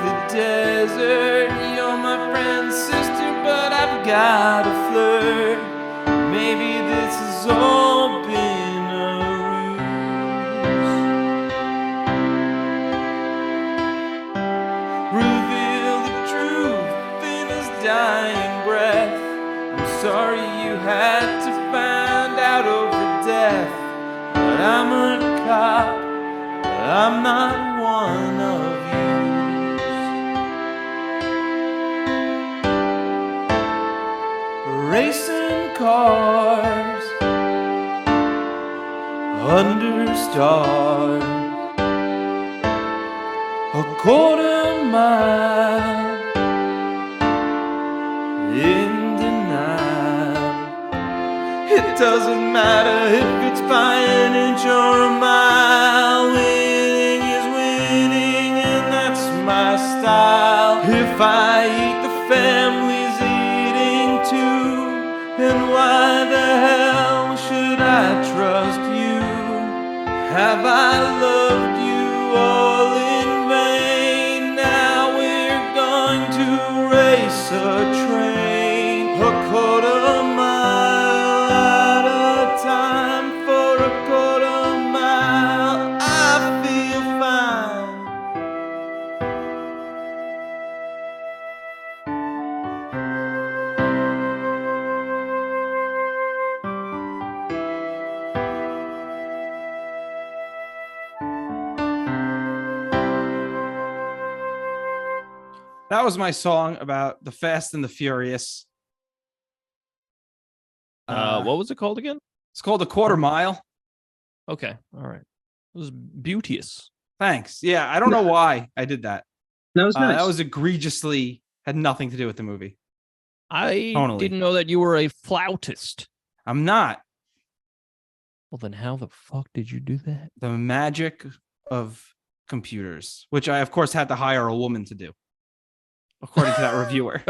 the desert. You're my friend's sister, but I've got a flirt. Maybe this has all been a ruse. Reveal the truth in his dying breath. I'm sorry you had to find out over death, but I'm a cop, but I'm not one of you. Racing cars under stars, a quarter mile in denial. It doesn't matter if it's by an inch or a mile. Winning is winning, and that's my style. If I eat, the family's eating too. And why the hell should I trust you? Have I loved you all in vain? Now we're going to race a train, a quarter mile at a time. For a quarter mile, I feel fine. That was my song about the Fast and the Furious. What was it called again? It's called A Quarter Mile. Okay, all right. It was beauteous. Thanks. Yeah, I don't know why I did that. That was nice. That was egregiously had nothing to do with the movie. I Totally. didn't know that you were a flautist. I'm not. Well, then how the fuck did you do that? The magic of computers, which I, of course, had to hire a woman to do, according to that reviewer.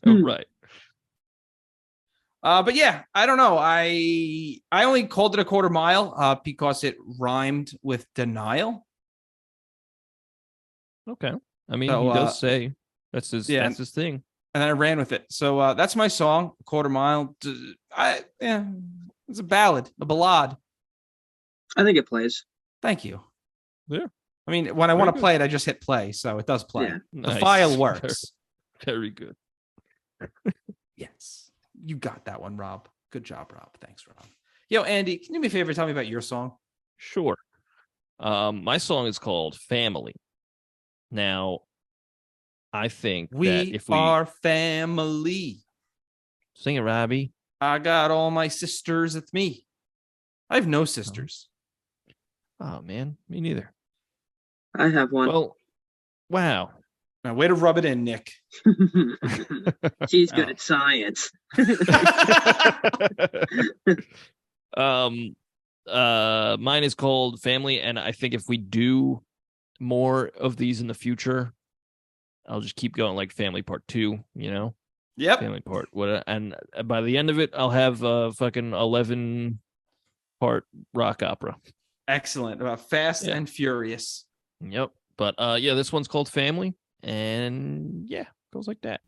Right. But yeah, I don't know. I only called it A Quarter Mile because it rhymed with denial. Okay. I mean, So, he does say that's his thing. And then I ran with it. So that's my song, A Quarter Mile. It's a ballad, a ballad. I think it plays. Thank you. Yeah. I mean, when I Very want to good. play it, I just hit play, so it does play. Yeah. The Nice. file works. Very good. Yes. You got that one, Rob. Good job, Rob. Thanks, Rob. Yo, Andy, can you do me a favor? Tell me about your song. Sure. My song is called Family. Now, I think that We if we are family. sing it, Robbie. I got all my sisters with me. I have no sisters. Oh man, me neither. I have one. Well, wow. Now, way to rub it in, Nick. She's good at science. Mine is called Family, and I think if we do more of these in the future, I'll just keep going, like Family Part 2, you know? Yep. Family Part what, and by the end of it, I'll have a fucking 11-part rock opera. Excellent. About Fast Yeah. and Furious. Yep. But yeah, this one's called Family, and yeah, goes like that.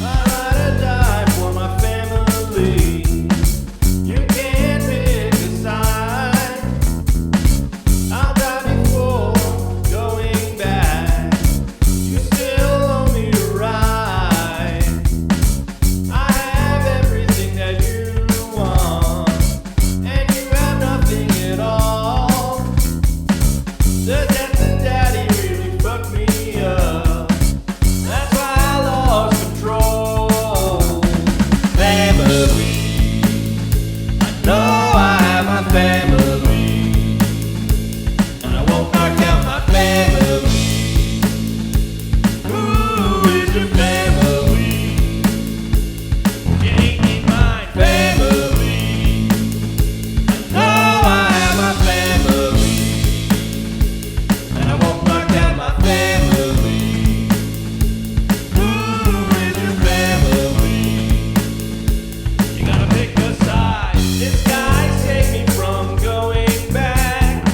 I ride or die for my family. This guy's take me from going back,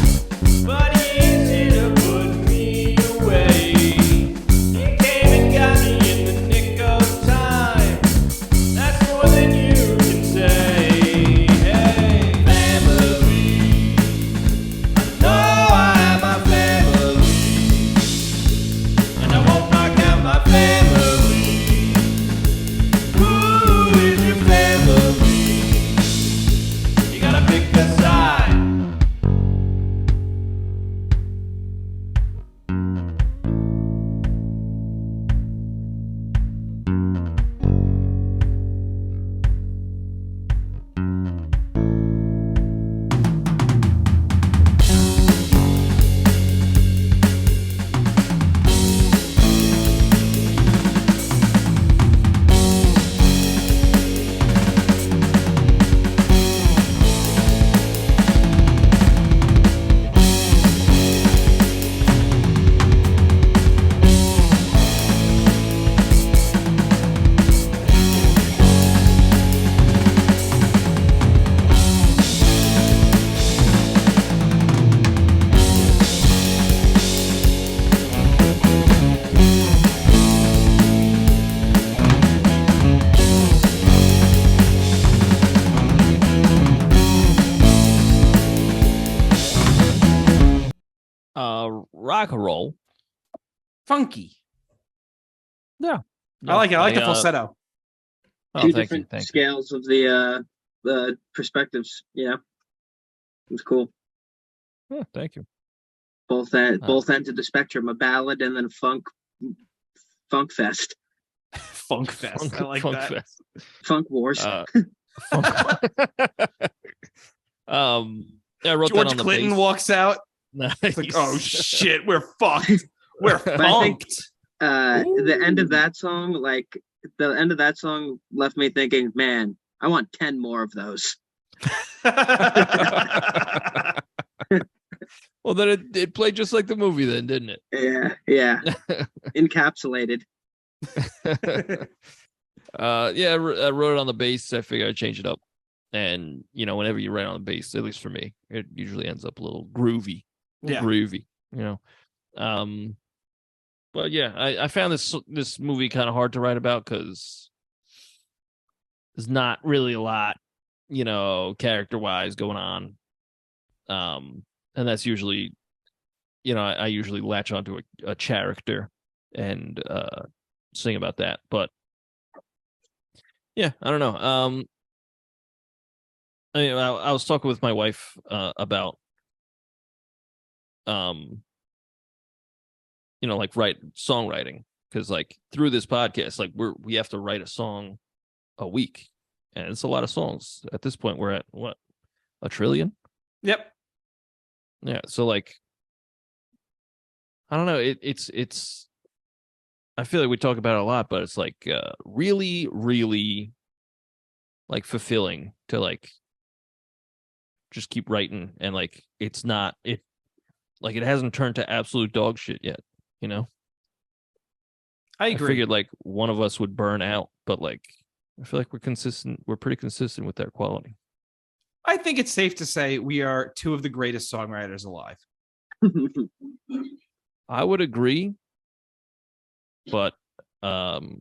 but he's here to put me away. He came and got me in the nick of time. That's more than you can say. Hey, family. I know I have my family, and I won't knock out my family. Who is your family? You gotta pick a side. Rock and roll. Funky. Yeah. I like it. I like the falsetto. Oh, Two thank you. different scales of the perspectives. Yeah, it was cool. Yeah, thank you. Both ends of the spectrum, a ballad and then funk fest, Funk fest. I like that. Fest. funk wars. Yeah, I wrote that George on the Clinton bass. walks out. Nice. It's like, oh shit, we're fucked. We're I think- funked. The end of that song, left me thinking, man, I want 10 more of those. Well, then it played just like the movie, then, didn't it? Yeah, encapsulated. Yeah, I wrote it on the bass. I figured I'd change it up. And, whenever you write on the bass, at least for me, it usually ends up a little groovy. Yeah. But yeah, I found this movie kind of hard to write about because there's not really a lot, character-wise going on. And that's usually, I usually latch onto a character and sing about that. But yeah, I don't know. I was talking with my wife about songwriting, because through this podcast, we have to write a song a week, and it's a lot of songs. At this point, we're at what, 1 trillion? Yep. Yeah, so I don't know, it's I feel like we talk about it a lot, but it's really, really fulfilling to just keep writing, and it's not it hasn't turned to absolute dog shit yet, I I agree. figured one of us would burn out, but I feel like we're pretty consistent with their quality. I think it's safe to say we are two of the greatest songwriters alive. I would agree, but no,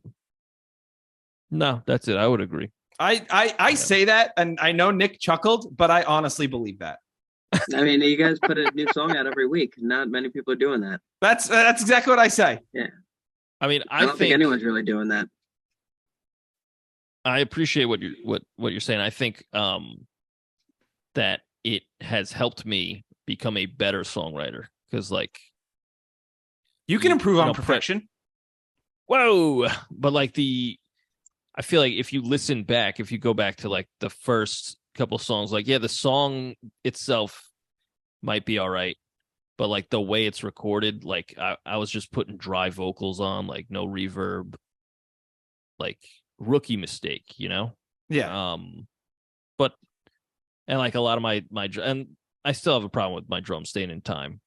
that's it. I would agree. I say that, and I know Nick chuckled, but I honestly believe that. I mean, you guys put a new song out every week. Not many people are doing that. That's exactly what I say. Yeah. I mean, I don't think anyone's really doing that. I appreciate what you're saying. I think that it has helped me become a better songwriter, because You can improve on perfection. Whoa, but I feel like if you listen back, if you go back to the first couple songs, the song itself might be all right, but the way it's recorded, I was just putting dry vocals on, no reverb, rookie mistake, Yeah. But and a lot of my and I still have a problem with my drum staying in time.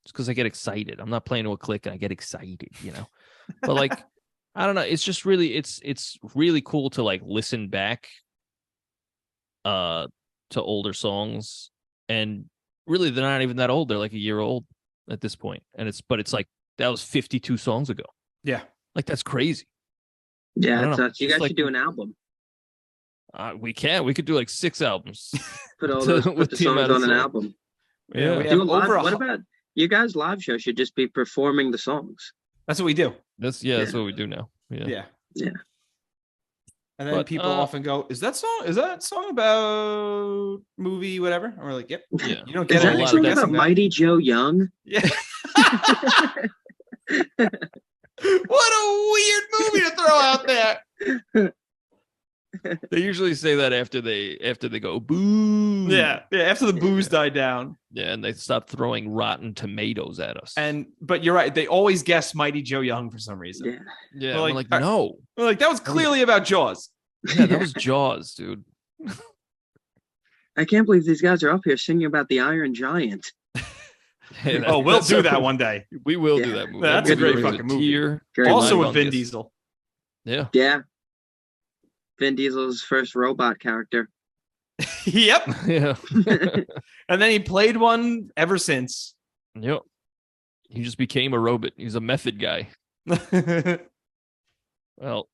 It's because I get excited. I'm not playing to a click and I get excited, But I don't know. It's just really, it's really cool to listen back, to older songs, and really they're not even that old. They're like a year old at this point, and it's like that was 52 songs ago. Yeah, like that's crazy. Yeah, it's nuts. You guys should do an album. We could do like 6 albums. Put all those put the songs on an album. Yeah, we do have a live, what about you guys? Live show should just be performing the songs. That's what we do. That's what we do now. Yeah. And then people often go, "Is that song about movie whatever?" And we're like, "Yep." Yeah. You don't Is get that a lot song of about Mighty Joe Young? Yeah. What a weird movie to throw out there. They usually say that after they go boo. Yeah. After the booze died down. Yeah, and they stop throwing rotten tomatoes at us. But you're right. They always guess Mighty Joe Young for some reason. Yeah. We're We're like no. We're like, that was clearly about Jaws. Yeah, that was Jaws, dude. I can't believe these guys are up here singing about the Iron Giant. Hey, we'll do that one day. We will do that movie. That's a great fucking movie. Also with Vin Diesel. Yeah. Yeah. Vin Diesel's first robot character. Yep. Yeah. And then he played one ever since. Yep. He just became a robot. He's a method guy. Well,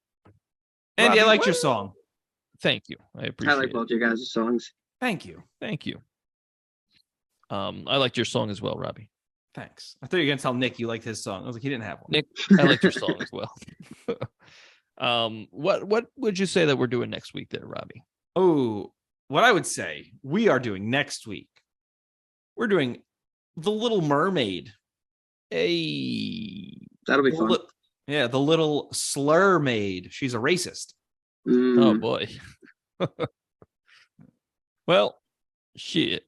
Andy, I liked your song. Thank you. I appreciate it. I like both your guys' songs. Thank you. I liked your song as well, Robbie. Thanks. I thought you were gonna tell Nick you liked his song. I was like, he didn't have one. Nick, I liked your song as well. What would you say that we're doing next week there, Robbie? Oh, what I would say we are doing next week. We're doing The Little Mermaid. Hey, that'll be fun. The Little Slur Maid. She's a racist. Oh boy. Well, shit.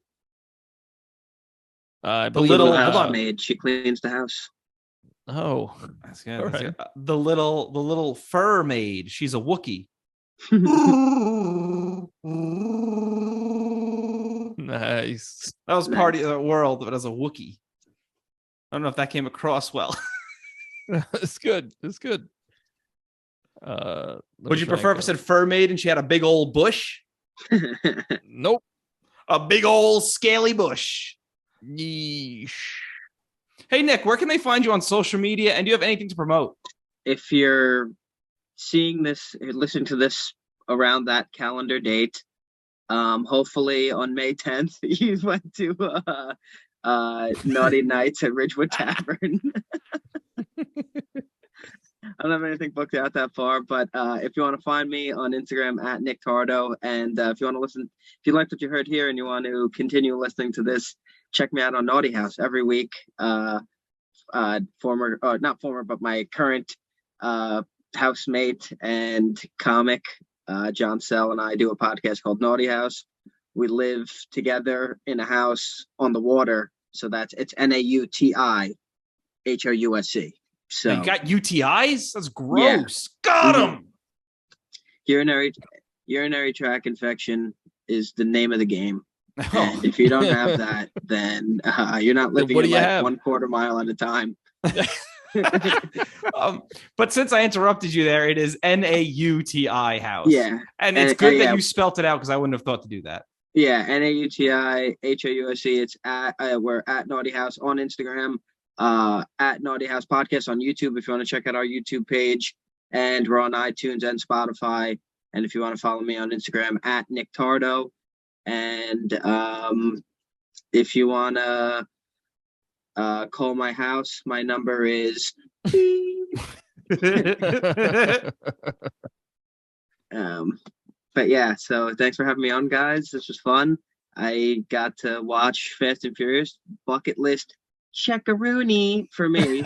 I the believe little house maid. She cleans the house. Oh, that's good. That's good. The little fur maid. She's a Wookiee. Nice. That was Party of the World, but as a Wookiee. I don't know if that came across well. It's good. It's good. Would you prefer if I said fur maid and she had a big old bush? Nope. A big old scaly bush. Yeesh. Hey, Nick, where can they find you on social media? And do you have anything to promote? If you're seeing this, listening to this around that calendar date, hopefully on May 10th, you went to Naughty Nights at Ridgewood Tavern. I don't have anything booked out that far, but if you want to find me on Instagram at Nick Tardo, and if you want to listen, if you liked what you heard here and you want to continue listening to this, check me out on Naughty House every week. Not former, but my current housemate and comic, John Sell, and I do a podcast called Naughty House. We live together in a house on the water, so it's NAUTIHOUSE. So you got UTIs? That's gross. Yeah. Got them. Urinary tract infection is the name of the game. Oh. And if you don't have that, then you're not living your life 1/4 mile at a time. But since I interrupted you there, it is NAUTI house. Yeah. And it's good that you spelt it out because I wouldn't have thought to do that. Yeah, NAUTIHOUSE. It's we're at Naughty House on Instagram, at Naughty House Podcast on YouTube if you want to check out our YouTube page. And we're on iTunes and Spotify. And if you want to follow me on Instagram at Nick Tardo. And if you want to call my house, my number is but yeah, so thanks for having me on, guys. This was fun. I got to watch Fast and Furious bucket list check-a-rooney for me.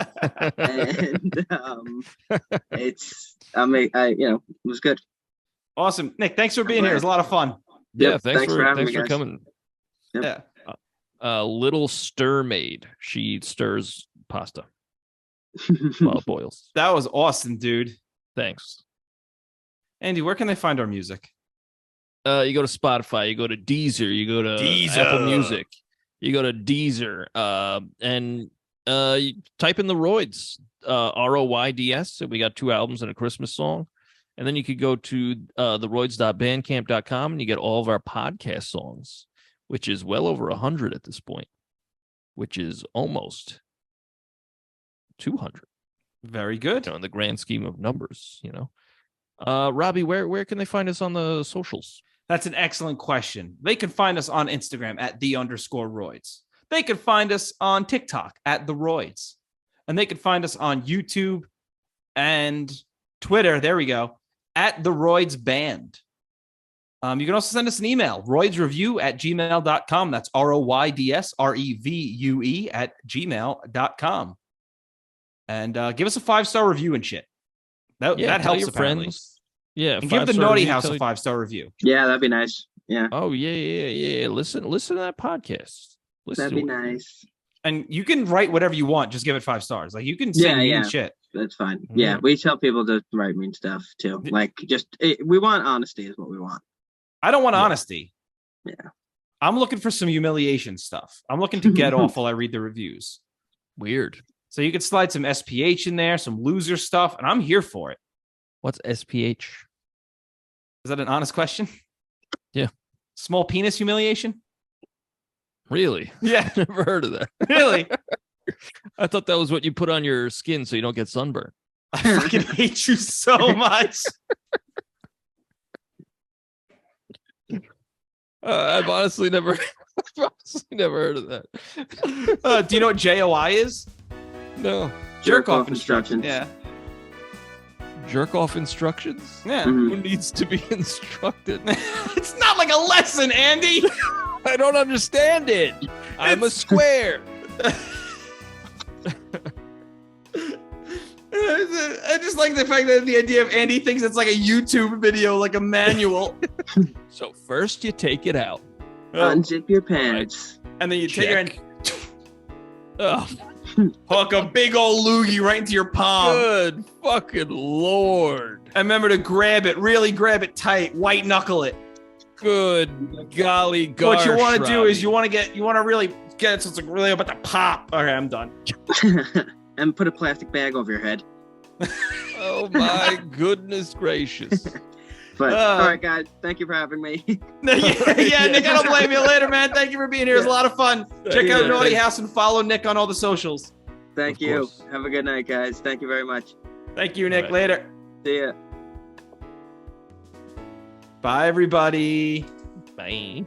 And it was good. Awesome. Nick, thanks for being here. It was a lot of fun. Yeah, thanks for coming. Yep. Yeah. Little Stir Maid. She stirs pasta while it boils. That was awesome, dude. Thanks. Andy, where can they find our music? You go to Spotify, you go to Deezer, you go to Apple Music, you go to Deezer, and you type in the Royds, ROYDS. So we got 2 albums and a Christmas song. And then you could go to theroids.bandcamp.com and you get all of our podcast songs, which is well over 100 at this point, which is almost 200. Very good. In the grand scheme of numbers, Robbie, where can they find us on the socials? That's an excellent question. They can find us on Instagram at @the_roids. They can find us on TikTok at the Roids. And they can find us on YouTube and Twitter. There we go. At the Roids Band. You can also send us an email, roidsreview@gmail.com. That's ROYDSREVUE @gmail.com. And give us a 5-star review and shit. That helps your friends. Yeah. And give the Naughty House a 5-star review. Yeah, that'd be nice. Yeah. Oh, yeah. Listen to that podcast. That'd be nice. And you can write whatever you want. Just give it 5 stars. Like, you can say mean shit. That's fine. Yeah, we tell people to write mean stuff too. Like, we want honesty is what we want. I don't want honesty. Yeah. I'm looking for some humiliation stuff. I'm looking to get off while I read the reviews. Weird. So you could slide some SPH in there, some loser stuff, and I'm here for it. What's SPH? Is that an honest question? Yeah. Small penis humiliation? Really? Yeah. Never heard of that. Really? I thought that was what you put on your skin so you don't get sunburned. I fucking hate you so much. I've honestly never heard of that. Do you know what JOI is? No. Jerk off instructions. Yeah. Jerk off instructions? Yeah. Mhm. Who needs to be instructed? It's not like a lesson, Andy. I don't understand it. I'm a square. I just like the fact that the idea of Andy thinks it's like a YouTube video, like a manual. So first you take it out. Unzip your pants. And then you take your hand, Oh, hook a big old loogie right into your palm. good fucking Lord. And remember to grab it, really grab it tight, white knuckle it. Good golly gosh. What you want to do Robbie. is you want to really get it so it's like really about to pop. Okay, I'm done. And put a plastic bag over your head. Oh my goodness gracious. But all right, guys, thank you for having me. yeah, Nick, I don't blame you. Later, man. Thank you for being here. It was a lot of fun. Check out Yeah, Naughty thanks. House and follow Nick on all the socials. Thank Of you. course. Have a good night, guys. Thank you very much. Thank you, Nick. Right. Later. See ya. Bye, everybody. Bye.